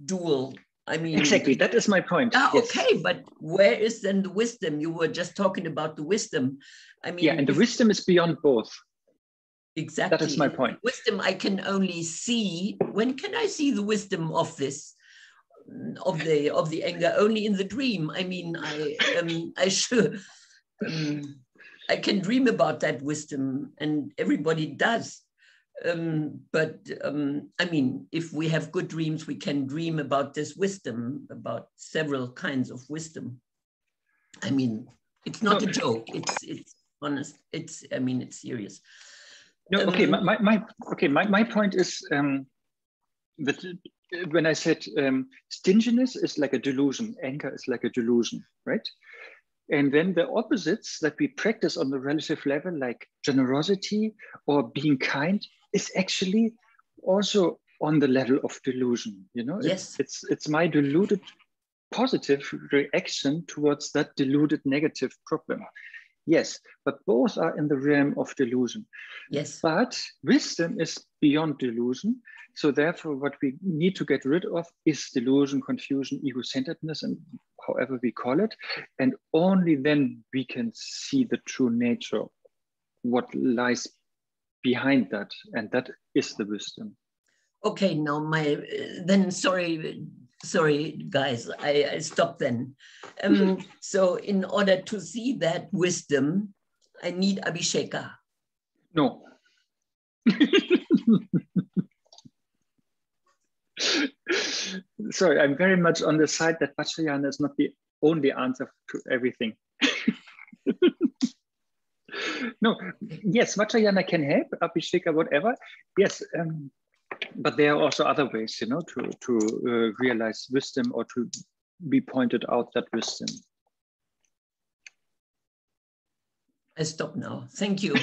dual. I mean, exactly, that is my point. Ah, yes. Okay, but where is then the wisdom? You were just talking about the wisdom. I mean, yeah, and the wisdom is beyond both. Exactly. That is my point. Wisdom I can only see. When can I see the wisdom of this, of the anger? Only in the dream. I mean, I can dream about that wisdom, and everybody does. But I mean, if we have good dreams, we can dream about this wisdom, about several kinds of wisdom. I mean, it's not a joke. It's honest. I mean, it's serious. No, okay. My point is that when I said stinginess is like a delusion, anger is like a delusion, right? And then the opposites that we practice on the relative level, like generosity or being kind, is actually also on the level of delusion. You know, yes, it's my deluded positive reaction towards that deluded negative problem. Yes, but both are in the realm of delusion. Yes. But wisdom is beyond delusion. So therefore, what we need to get rid of is delusion, confusion, ego-centeredness, and however we call it. And only then we can see the true nature, what lies behind that. And that is the wisdom. Okay, now then sorry guys, I stopped then. So in order to see that wisdom, I need Abhisheka. No. Sorry, I'm very much on the side that Vajrayana is not the only answer to everything. No, yes, Vajrayana can help, Abhisheka, whatever. Yes, but there are also other ways, you know, to realize wisdom or to be pointed out that wisdom. I stop now. Thank you.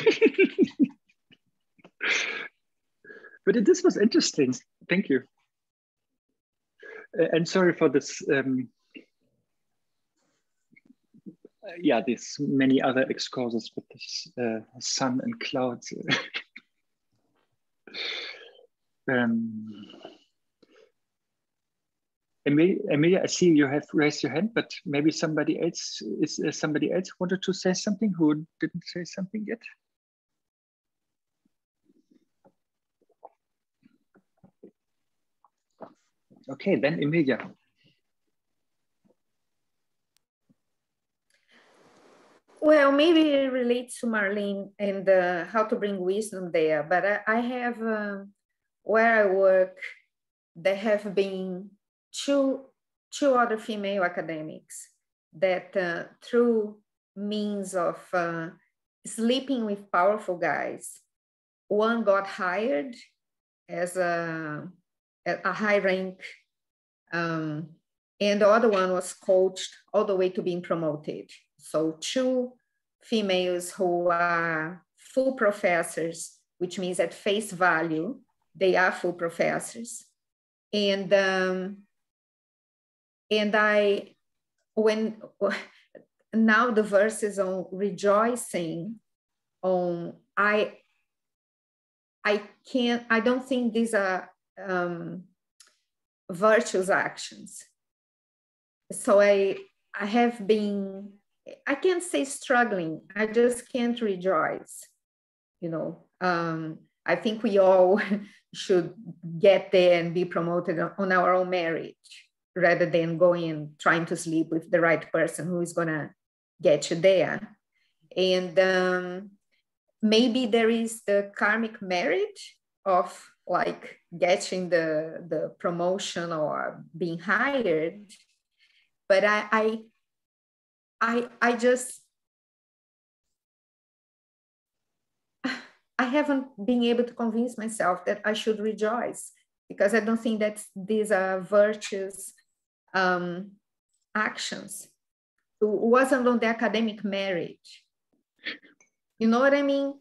But this was interesting. Thank you. And sorry for this. Yeah, there's many other excursions with this sun and clouds. Emilia, I see you have raised your hand, but maybe somebody else wanted to say something who didn't say something yet. Okay, then Emilia. Well, maybe it relates to Marlene and how to bring wisdom there. But I have, where I work, there have been two other female academics that through means of sleeping with powerful guys, one got hired as a high rank, and the other one was coached all the way to being promoted. So two females who are full professors, which means at face value, they are full professors. And when now the verses on rejoicing, on I don't think these are virtuous actions. So I have been, I can't say struggling, I just can't rejoice, you know. I think we all should get there and be promoted on our own merit rather than going and trying to sleep with the right person who is going to get you there. And maybe there is the karmic merit of like getting the promotion or being hired. But I just, I haven't been able to convince myself that I should rejoice. because I don't think that these are virtuous actions. It wasn't on the academic merit. You know what I mean?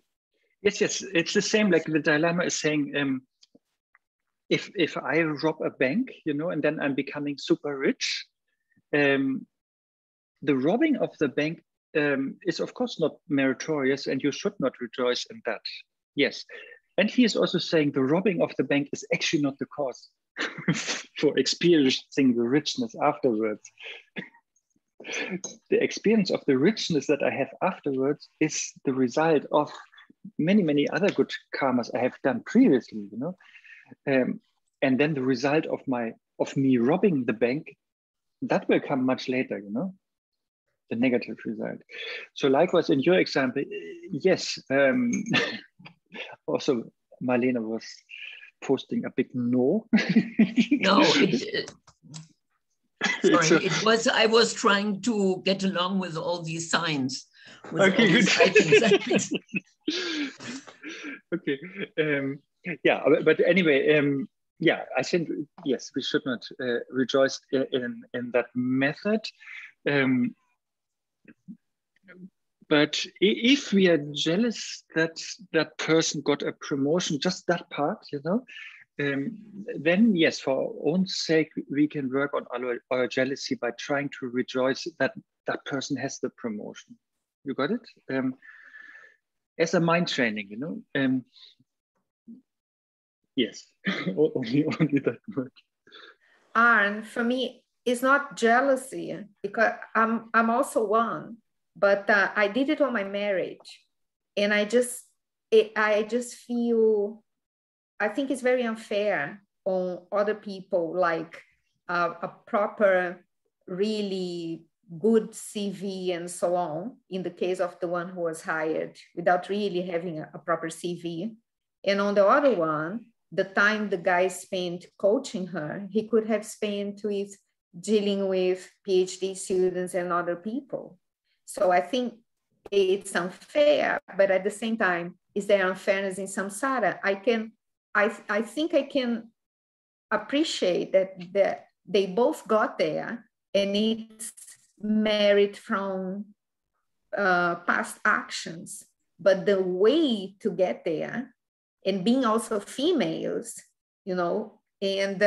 Yes, yes. It's the same. Like the Dalai Lama is saying, if I rob a bank, you know, and then I'm becoming super rich, the robbing of the bank is of course not meritorious, and you should not rejoice in that. Yes. And he is also saying the robbing of the bank is actually not the cause for experiencing the richness afterwards. The experience of the richness that I have afterwards is the result of many, many other good karmas I have done previously, you know. And then the result of me robbing the bank, that will come much later, you know, the negative result. So likewise in your example, yes, also Marlene was posting a big no. No, sorry, it was, I was trying to get along with all these signs. Okay, good. Okay. Yeah, but anyway, yeah, I think, yes, we should not rejoice in that method. But if we are jealous that that person got a promotion, just that part, you know, then yes, for our own sake, we can work on our jealousy by trying to rejoice that that person has the promotion. You got it? As a mind training, you know. Yes, only that word. Arne, for me, it's not jealousy, because I'm also one, but I did it on my marriage, and I just feel, I think it's very unfair on other people, like a proper, really good CV and so on, in the case of the one who was hired without really having a proper CV. And on the other one, the time the guy spent coaching her, he could have spent with dealing with PhD students and other people. So I think it's unfair, but at the same time, is there unfairness in samsara? I think I can appreciate that they both got there, and it's merit from past actions. But the way to get there, and being also females, you know, and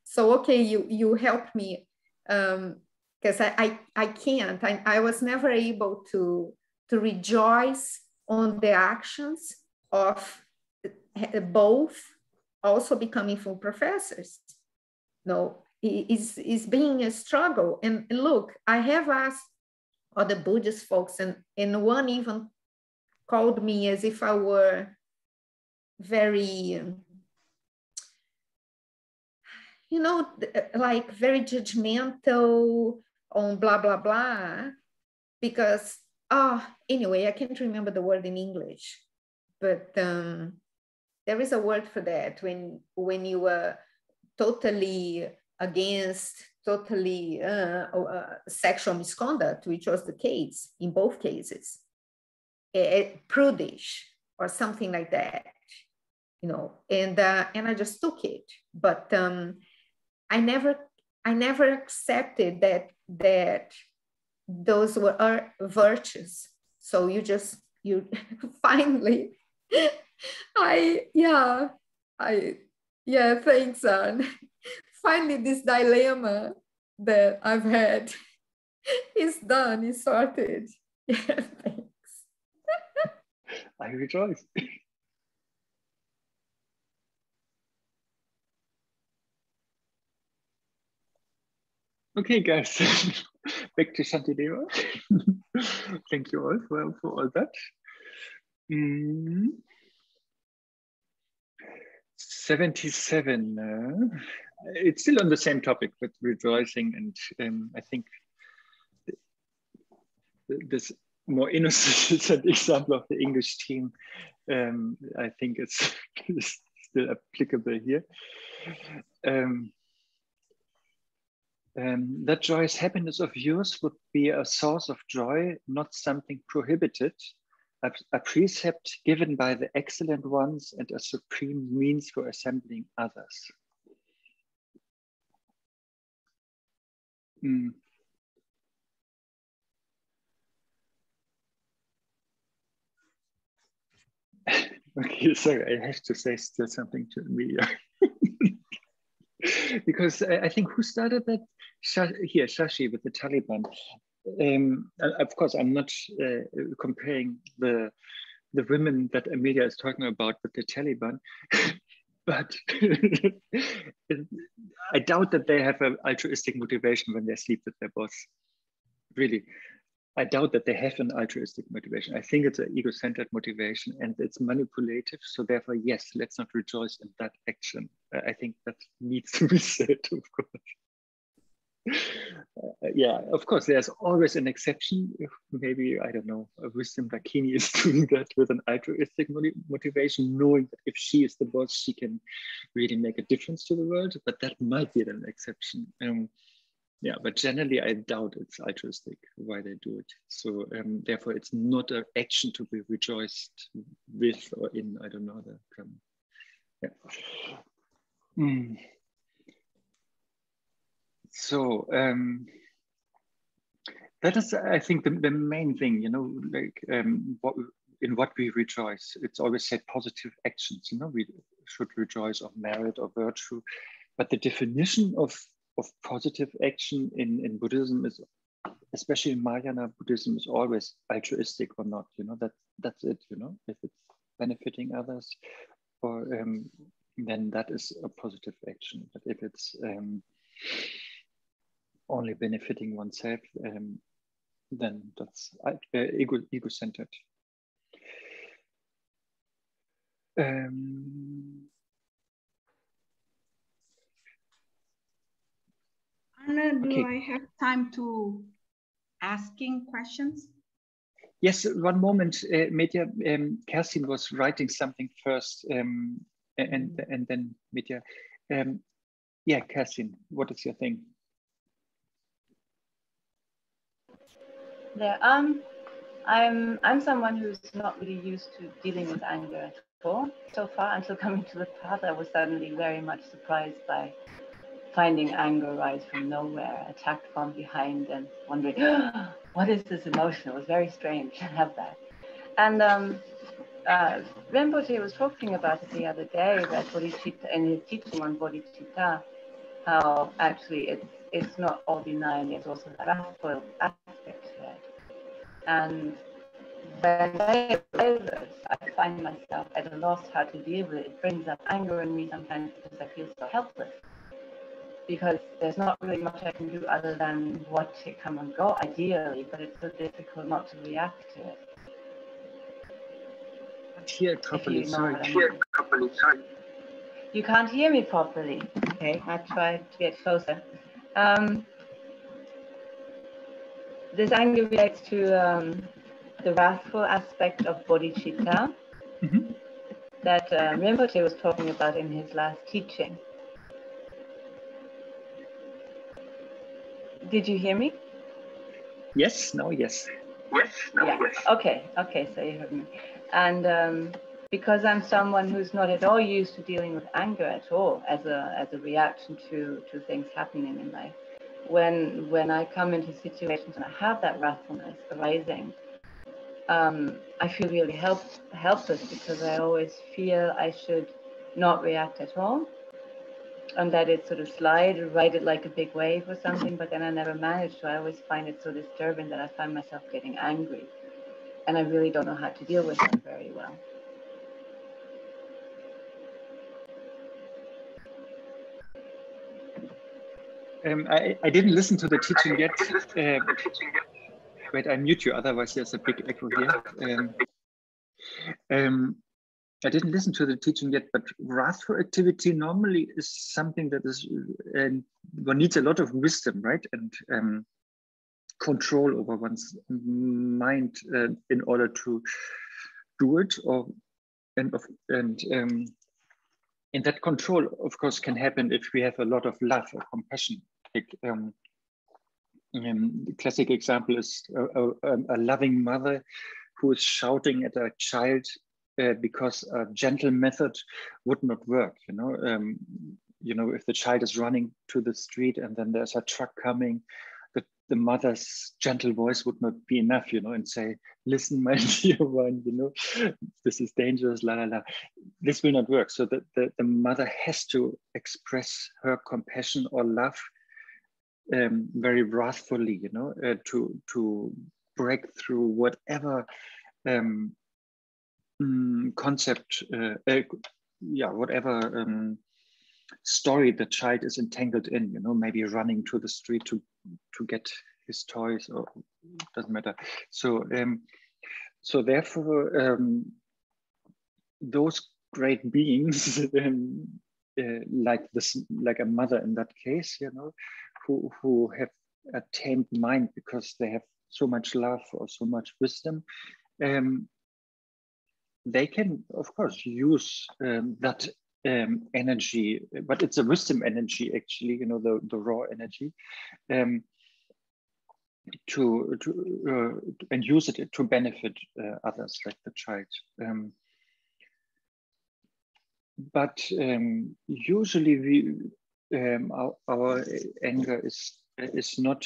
so okay, you helped me, because I can't, I was never able to rejoice on the actions of both also becoming full professors. No, it's being a struggle. And look, I have asked other Buddhist folks, and one even called me as if I were very, you know, like very judgmental on blah, blah, blah, because, anyway, I can't remember the word in English, but there is a word for that when you are totally against sexual misconduct, which was the case in both cases, prudish or something like that, you know, and I just took it, but I never accepted that those were virtues. So you finally, thanks, Arne. Finally, this dilemma that I've had is done, is sorted. Yeah, thanks. I rejoice. Okay, guys, back to Shantideva. Thank you all for all that. 77. It's still on the same topic with rejoicing, and I think this more innocent example of the English team, I think it's still applicable here. That joyous happiness of yours would be a source of joy, not something prohibited. a precept given by the excellent ones and a supreme means for assembling others. Okay, sorry, I have to say still something to me. Because I think who started that? Here, Shashi with the Taliban. Of course, I'm not comparing the women that Amelia is talking about with the Taliban, but I doubt that they have an altruistic motivation when they sleep with their boss. Really, I doubt that they have an altruistic motivation. I think it's an ego-centered motivation and it's manipulative. So therefore, yes, let's not rejoice in that action. I think that needs to be said, of course. Yeah, of course, there's always an exception. Maybe, I don't know, a wisdom Dakini is doing that with an altruistic motivation, knowing that if she is the boss, she can really make a difference to the world, but that might be an exception. Yeah, but generally, I doubt it's altruistic why they do it. So therefore, it's not an action to be rejoiced with or in, I don't know. Yeah. So that is, I think, the main thing, you know, like in what we rejoice. It's always said positive actions, you know, we should rejoice of merit or virtue. But the definition of positive action in Buddhism is, especially in Mahayana Buddhism, is always altruistic or not, you know, that's it, you know, if it's benefiting others, or then that is a positive action. But if it's only benefiting oneself, then that's ego-centered. Arne, do okay. I have time to asking questions? Yes, one moment, Medya. Kerstin was writing something first, and then Medya. Yeah, Kerstin, what is your thing? There, I'm someone who's not really used to dealing with anger at all. So far, until coming to the path, I was suddenly very much surprised by finding anger rise from nowhere, attacked from behind, and wondering, oh, what is this emotion? It was very strange to have that. And Rinpoche was talking about it the other day, that bodhicitta, in his teaching on bodhicitta, how actually it's not all benign, there's also that wrathful aspect to it. And when I find myself at a loss how to deal with it. It brings up anger in me sometimes because I feel so helpless. Because there's not really much I can do other than watch it come and go, ideally, but it's so difficult not to react to it. Hear properly, sorry. You can't hear me properly. Okay, I'll try to get closer. This anger relates to the wrathful aspect of bodhicitta that Rinpoche was talking about in his last teaching. Did you hear me? Yes, no, yes. Yes, no, yeah. Yes. Okay, so you heard me. And because I'm someone who's not at all used to dealing with anger at all as a reaction to things happening in life, when I come into situations and I have that wrathfulness arising, I feel really helpless because I always feel I should not react at all. And that it sort of slide or ride it like a big wave or something, but then I never manage to. I always find it so disturbing that I find myself getting angry. And I really don't know how to deal with that very well. I didn't listen to the teaching yet. Wait, I mute you, otherwise there's a big echo here. I didn't listen to the teaching yet, but wrathful activity normally is something that is, one needs a lot of wisdom, right? And control over one's mind in order to do it. And that control, of course, can happen if we have a lot of love or compassion. Like, the classic example is a loving mother who is shouting at a child because a gentle method would not work. If the child is running to the street and then there's a truck coming, the mother's gentle voice would not be enough, and say, listen, my dear one, this is dangerous, la, la, la. This will not work. So the mother has to express her compassion or love very wrathfully, to break through whatever concept, whatever story the child is entangled in, maybe running to the street to get his toys, or doesn't matter. So therefore those great beings like a mother in that case, who have a tamed mind because they have so much love or so much wisdom, they can of course use that energy, but it's a wisdom energy actually, the raw energy, and use it to benefit others, like the child. But usually our anger is not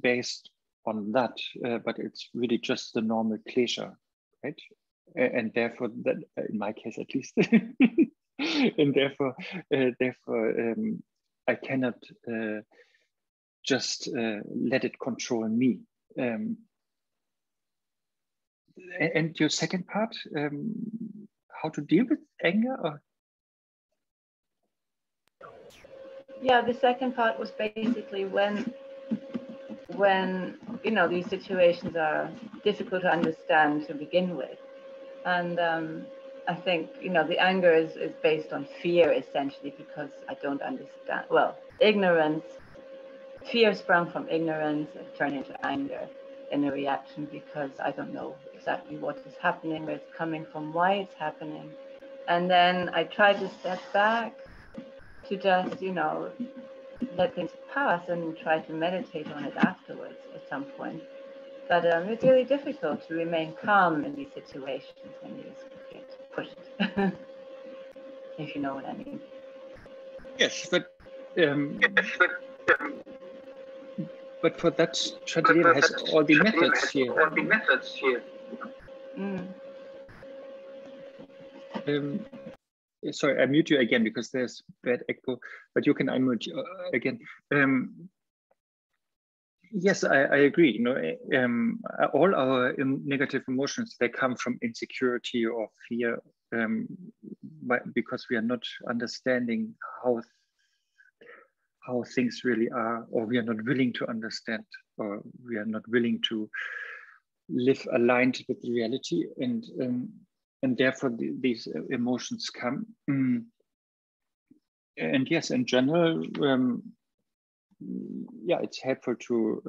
based on that, but it's really just the normal klesha, right? And therefore, that in my case at least, and therefore, I cannot just let it control me. And your second part, how to deal with anger? Or? Yeah, the second part was basically when these situations are difficult to understand to begin with. And I think, the anger is based on fear, essentially, because I don't understand. Well, ignorance, fear sprung from ignorance and turned into anger in a reaction because I don't know exactly what is happening, where it's coming from, why it's happening. And then I try to step back to just, let things pass and try to meditate on it afterwards at some point. But it's really difficult to remain calm in these situations when you just get pushed, if you know what I mean. Yes, but for that, Shantideva has all the methods here. Sorry, I mute you again because there's bad echo, but you can unmute again. Yes, I agree. All our negative emotions, they come from insecurity or fear, because we are not understanding how things really are, or we are not willing to understand, or we are not willing to live aligned with reality, and therefore these emotions come. And yes, in general, it's helpful to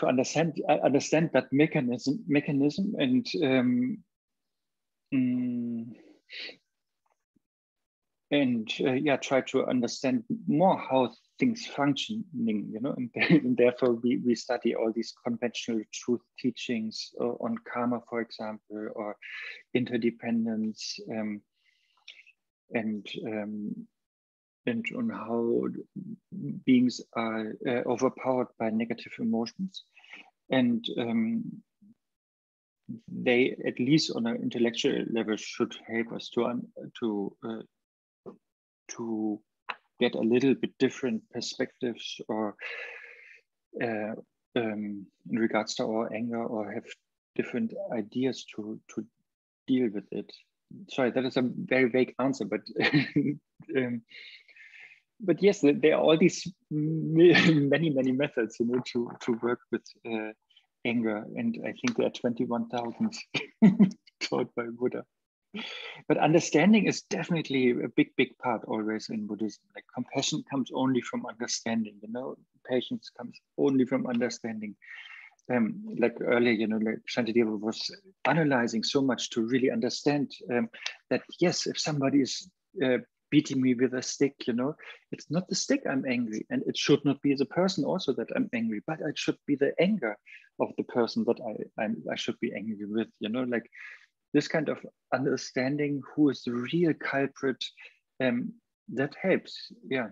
understand that mechanism and try to understand more how things functioning, and therefore we study all these conventional truth teachings on karma, for example, or interdependence, and on how beings are overpowered by negative emotions, and they, at least on an intellectual level, should help us to get a little bit different perspectives, or in regards to our anger, or have different ideas to deal with it. Sorry, that is a very vague answer, but but yes, there are all these many methods, to work with anger, and I think there are 21,000 taught by Buddha. But understanding is definitely a big part always in Buddhism. Like compassion comes only from understanding, patience comes only from understanding. Like earlier, like Shantideva was analyzing so much to really understand that yes, if somebody is beating me with a stick, you know. It's not the stick I'm angry, and it should not be the person also that I'm angry, but it should be the anger of the person that I should be angry with, you know, like this kind of understanding who is the real culprit, that helps, yeah.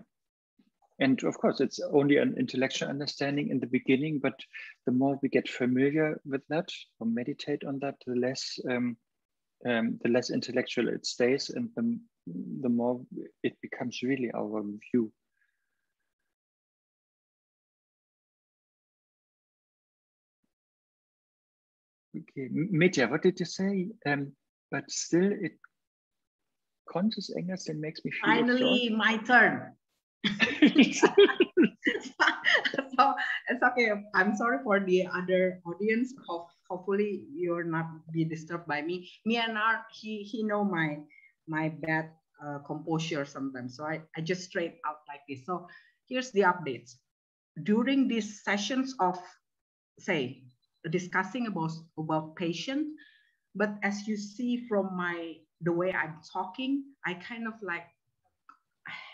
And of course, it's only an intellectual understanding in the beginning, but the more we get familiar with that or meditate on that, the less intellectual it stays, and the more it becomes really our view. Okay, Mitya, what did you say? But still, conscious anger still makes me feel Finally, exhausted. my turn. So it's okay. I'm sorry for the other audience. Hopefully you're not be disturbed by me. Myanmar, he know my bad composure sometimes. So I just straight out like this. So here's the updates. During these sessions of, say, discussing about patient, but as you see from the way I'm talking, I kind of like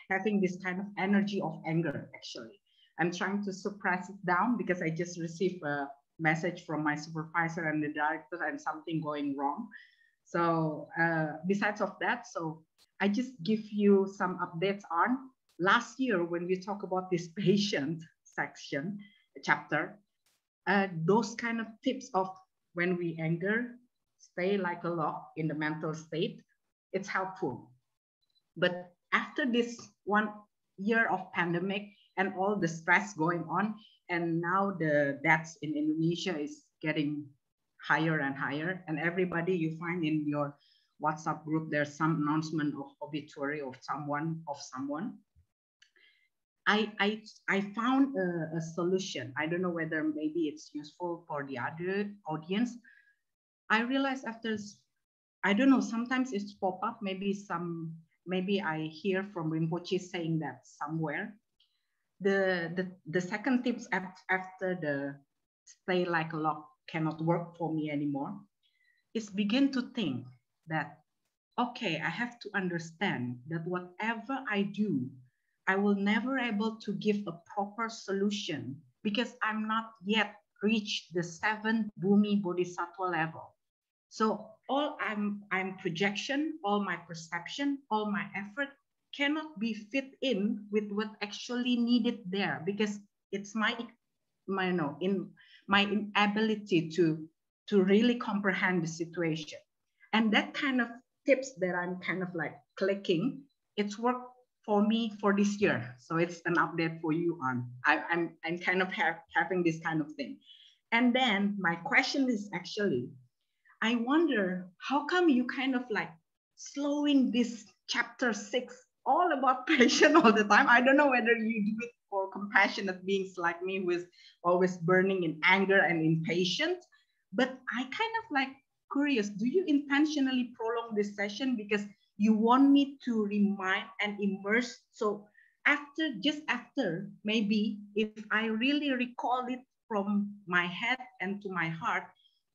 having this kind of energy of anger. Actually, I'm trying to suppress it down because I just received a message from my supervisor and the director and something going wrong. So besides of that, so I just give you some updates on last year when we talk about this patient section chapter. Those kind of tips of when we anger, stay like a lock in the mental state, it's helpful. But after this 1 year of pandemic and all the stress going on, and now the deaths in Indonesia is getting higher and higher, and everybody you find in your WhatsApp group, there's some announcement of obituary of someone. I found a solution. I don't know whether maybe it's useful for the other audience. I realized after, I don't know, sometimes it's pop up, maybe I hear from Rinpoche saying that somewhere. The second tips after the stay like a lock cannot work for me anymore is begin to think that, okay, I have to understand that whatever I do, I will never able to give a proper solution because I'm not yet reached the 7th Bhumi Bodhisattva level. So all I'm projection, all my perception, all my effort cannot be fit in with what actually needed there because it's my inability to really comprehend the situation. And that kind of tips that I'm kind of like clicking, it's worked for me for this year. So it's an update for you on. I'm kind of having this kind of thing. And then my question is actually, I wonder how come you kind of like slowing this chapter 6 all about passion all the time. I don't know whether you do it for compassionate beings like me who is always burning in anger and impatient, but I kind of like curious, do you intentionally prolong this session because you want me to remind and immerse? So just after, maybe if I really recall it from my head and to my heart,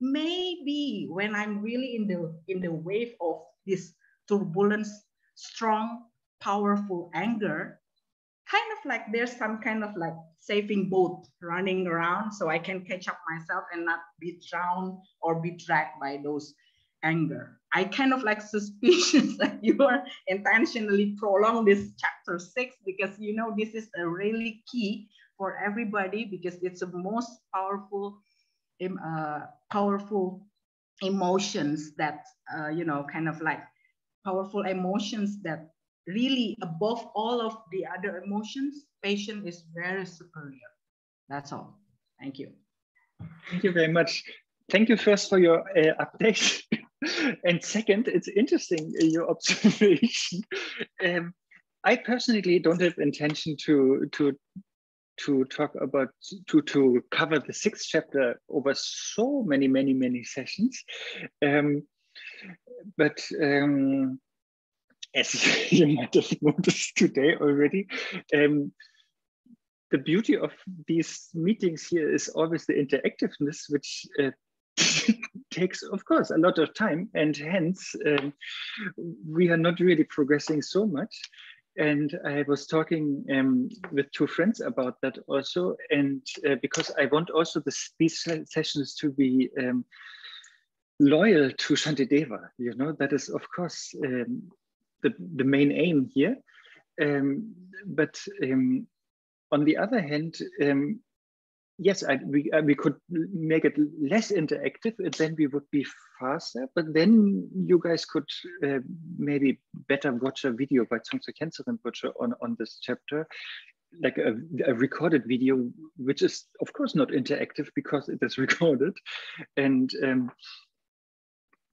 maybe when I'm really in the wave of this turbulence, strong, powerful anger, kind of like there's some kind of like saving boat running around so I can catch up myself and not be drowned or be dragged by those anger. I kind of like suspicious that you are intentionally prolong this chapter 6 because you know this is a really key for everybody because it's the most powerful emotions that kind of like powerful emotions that really above all of the other emotions, patience is very superior. That's all. Thank you. Thank you very much. Thank you first for your update. And second, it's interesting, your observation. I personally don't have intention to talk about, to cover the 6th chapter over so many sessions. But as you might have noticed today already, the beauty of these meetings here is always the interactiveness, which takes, of course, a lot of time, and hence we are not really progressing so much. And I was talking with two friends about that also, and because I want also these sessions to be loyal to Shantideva, you know, that is of course the main aim here. But on the other hand, yes, we could make it less interactive, and then we would be faster. But then you guys could maybe better watch a video by Dzongsar Khyentse Rinpoche on this chapter, like a recorded video, which is of course not interactive because it is recorded, and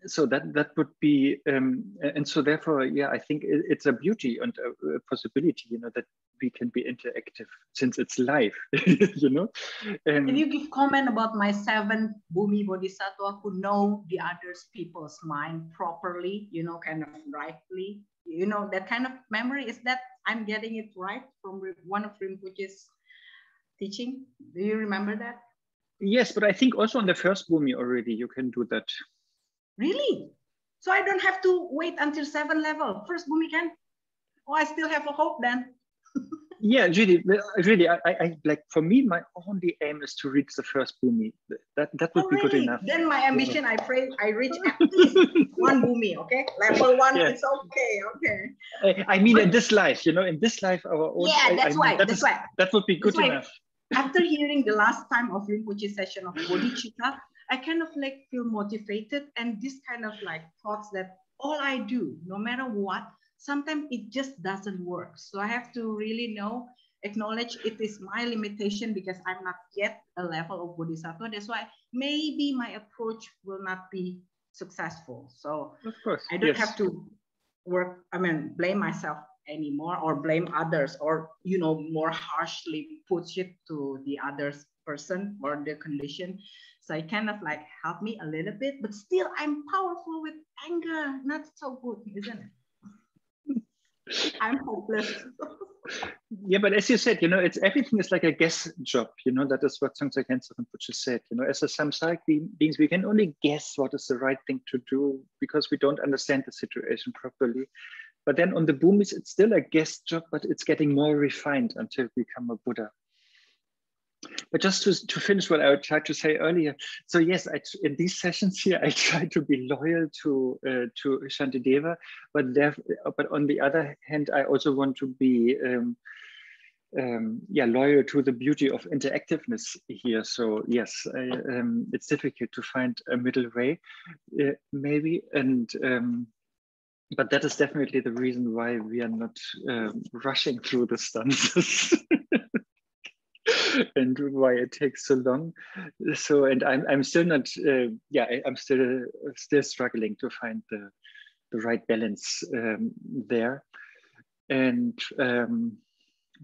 so that would be, and so therefore, yeah, I think it's a beauty and a possibility, you know, that we can be interactive since it's live, you know. Can you give comment about my 7 Bhumi Bodhisattva who know the other people's mind properly, you know, kind of rightly, you know, that kind of memory? Is that I'm getting it right from one of Rinpoche's teaching? Do you remember that? Yes, but I think also on the first Bhumi already you can do that. Really? So I don't have to wait until 7 level. First Bhumi can? Oh, I still have a hope then. Yeah, really, I like, for me, my only aim is to reach the first Bhumi. That would be good enough. Then my ambition, I pray I reach at least 1 Bhumi, okay? Level 1, yeah. It's okay, okay. I mean, in this life, you know, in this life, our own. Yeah, that's why. That would be good enough. After hearing the last time of Rinpoche session of Bodhicitta, I kind of like feel motivated, and this kind of like thoughts that all I do, no matter what, sometimes it just doesn't work. So I have to really acknowledge it is my limitation because I'm not yet a level of Bodhisattva. That's why maybe my approach will not be successful. So of course, I don't have to blame myself anymore or blame others, or, you know, more harshly push it to the other person or the condition. So it kind of like helped me a little bit, but still I'm powerful with anger. Not so good, isn't it? I'm hopeless. Yeah, but as you said, you know, everything is like a guess job. You know, that is what Dzongsar Khyentse Rinpoche said. You know, as a samsaric beings, we can only guess what is the right thing to do because we don't understand the situation properly. But then on the Bhumis, it's still a guess job, but it's getting more refined until we become a Buddha. But just to finish what I tried to say earlier, so yes, in these sessions here, I try to be loyal to Shantideva, but on the other hand, I also want to be loyal to the beauty of interactiveness here. So yes, it's difficult to find a middle way, maybe, and but that is definitely the reason why we are not rushing through the stanzas. And why it takes so long. So, and I'm still not, I'm still struggling to find the right balance there. And,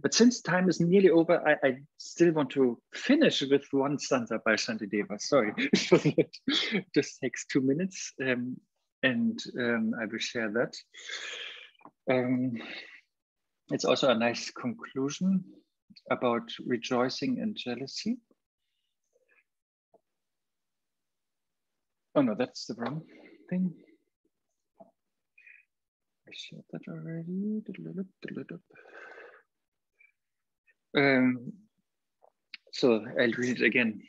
but since time is nearly over, I still want to finish with one stanza by Shantideva. Sorry, it just takes 2 minutes, and I will share that. It's also a nice conclusion about rejoicing and jealousy. Oh no, that's the wrong thing. I shared that already. So I'll read it again.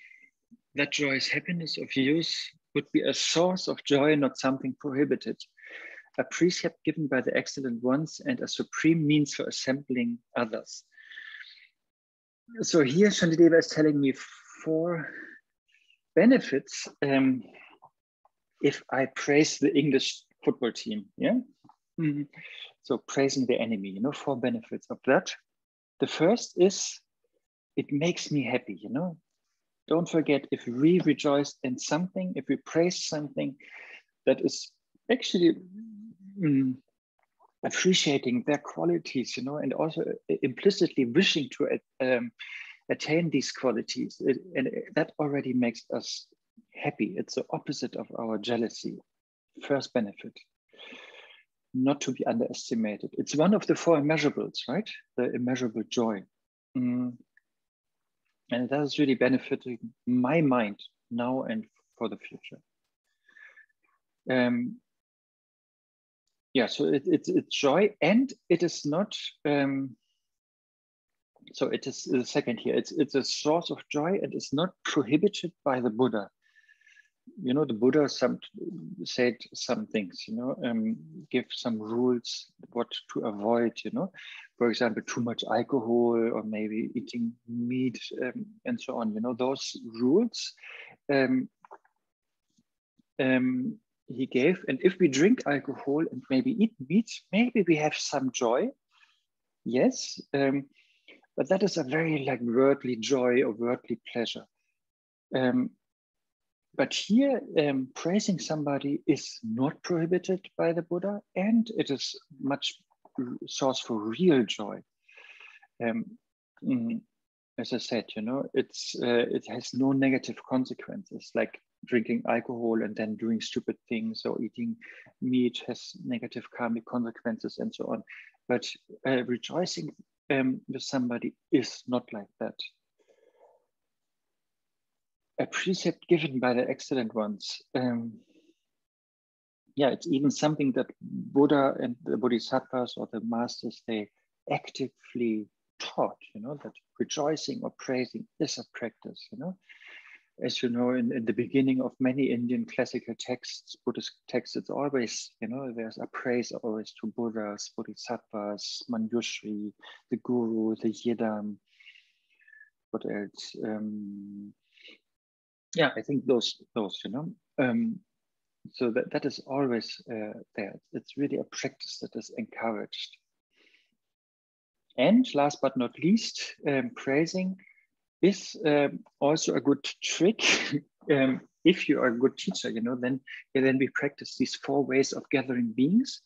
That joyous happiness of use would be a source of joy, not something prohibited. A precept given by the excellent ones and a supreme means for assembling others. So here Shantideva is telling me 4 benefits if I praise the English football team, yeah? Mm-hmm. So praising the enemy, you know, 4 benefits of that. The first is, it makes me happy, you know? Don't forget, if we rejoice in something, if we praise something, that is actually appreciating their qualities, you know, and also implicitly wishing to attain these qualities. And that already makes us happy. It's the opposite of our jealousy. First benefit, not to be underestimated. It's one of the 4 immeasurables, right? The immeasurable joy. And that is really benefiting my mind now and for the future. Yeah, so it's joy, and it is not. So it is the second here. It's a source of joy, and it's not prohibited by the Buddha. You know, the Buddha said some things. You know, give some rules what to avoid. You know, for example, too much alcohol, or maybe eating meat, and so on. You know, those rules. He gave, and if we drink alcohol and maybe eat meat, maybe we have some joy, yes, but that is a very like worldly joy or worldly pleasure. But here, praising somebody is not prohibited by the Buddha, and it is much source for real joy. As I said, you know, it has no negative consequences, like drinking alcohol and then doing stupid things, or eating meat has negative karmic consequences and so on. But rejoicing with somebody is not like that. A precept given by the excellent ones. Yeah, it's even something that Buddha and the Bodhisattvas or the masters, they actively taught, you know, that rejoicing or praising is a practice, you know. As you know, in the beginning of many Indian classical texts, Buddhist texts, it's always, you know, there's a praise always to Buddhas, Bodhisattvas, Manjushri, the Guru, the Yidam. What else? Yeah, I think those, you know. So that is always there. It's really a practice that is encouraged. And last but not least, praising is also a good trick. If you are a good teacher, you know, then we practice these 4 ways of gathering beings.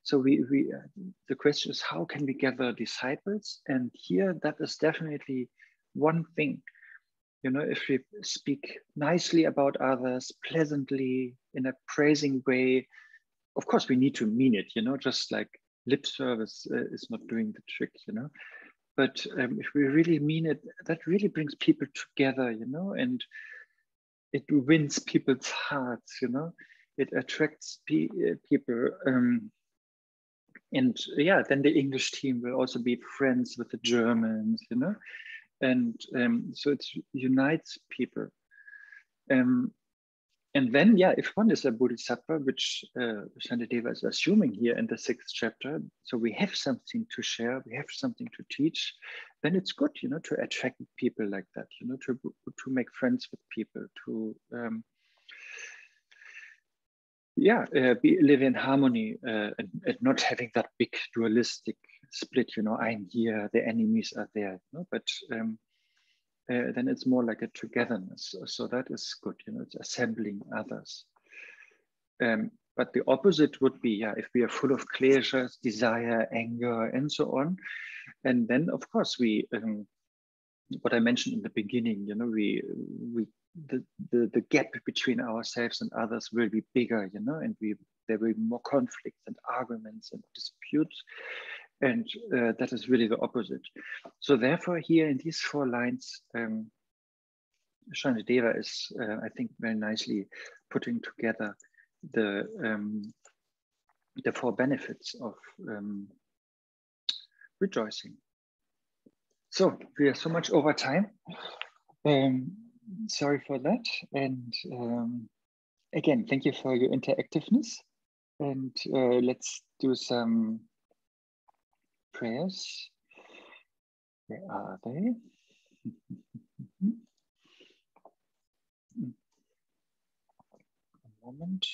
So the question is, how can we gather disciples? And here, that is definitely one thing. You know, if we speak nicely about others, pleasantly, in a praising way, of course, we need to mean it, you know, just like lip service is not doing the trick, you know. But if we really mean it, that really brings people together, you know, and it wins people's hearts, you know. It attracts people. And yeah, then the English team will also be friends with the Germans, you know. And so it unites people. And then, yeah, if one is a Bodhisattva, which Shantideva is assuming here in the 6th chapter, so we have something to share, we have something to teach, then it's good, you know, to attract people like that, you know, to make friends with people, to, live in harmony and not having that big dualistic split, you know, I'm here, the enemies are there, you know, but then it's more like a togetherness. So that is good, you know, it's assembling others. But the opposite would be, yeah, if we are full of pleasures, desire, anger, and so on. And then, of course, we, what I mentioned in the beginning, you know, the gap between ourselves and others will be bigger, you know, and there will be more conflicts and arguments and disputes. And that is really the opposite. So therefore, here in these 4 lines, Shantideva is, I think, very nicely putting together the 4 benefits of rejoicing. So we are so much over time. Sorry for that. And again, thank you for your interactiveness. And let's do some prayers. Where are they? A moment.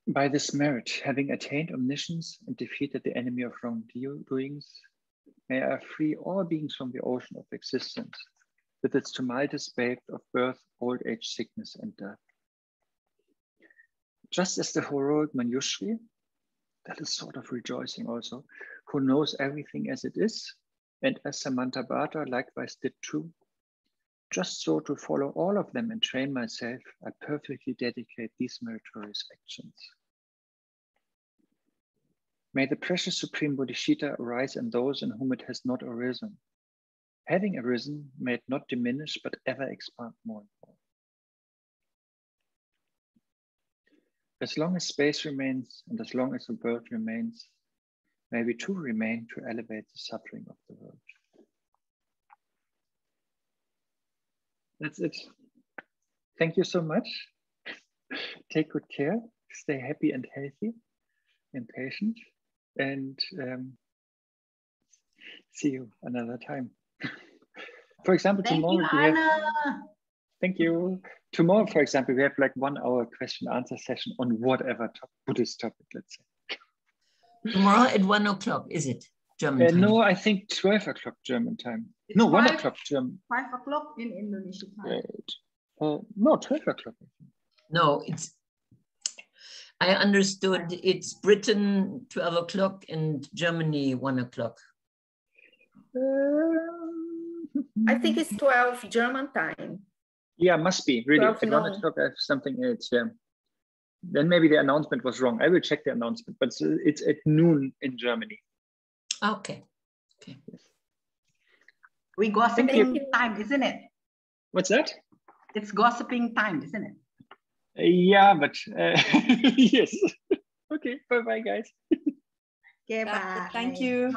By this merit, having attained omniscience and defeated the enemy of wrongdoings, may I free all beings from the ocean of existence, with its tumultuous wave of birth, old age, sickness, and death. Just as the heroic Manjushri, that is sort of rejoicing also, who knows everything as it is, and as Samantabhata likewise did too, just so to follow all of them and train myself, I perfectly dedicate these meritorious actions. May the precious Supreme Bodhisattva arise in those in whom it has not arisen. Having arisen, may it not diminish, but ever expand more and more. As long as space remains, and as long as the world remains, may we too remain to elevate the suffering of the world. That's it. Thank you so much. Take good care. Stay happy and healthy and patient. And see you another time. For example, tomorrow we have, thank you. Tomorrow, for example, we have like 1 hour question answer session on whatever Buddhist topic, let's say. Tomorrow at 1 o'clock, is it? German time? No, I think 12 o'clock German time. It's no, 1 o'clock German. 5 o'clock in Indonesia time. No, 12 o'clock. No, I understood it's Britain 12 o'clock and Germany 1 o'clock. I think it's 12 German time. Yeah, must be, really. At 1 o'clock I have something else, yeah. Then maybe the announcement was wrong. I will check the announcement, but it's at noon in Germany. Okay. Okay. Yes. We gossiping time, isn't it? What's that? It's gossiping time, isn't it? Yeah, but yes. Okay, bye-bye, guys. Okay, bye. Thank you.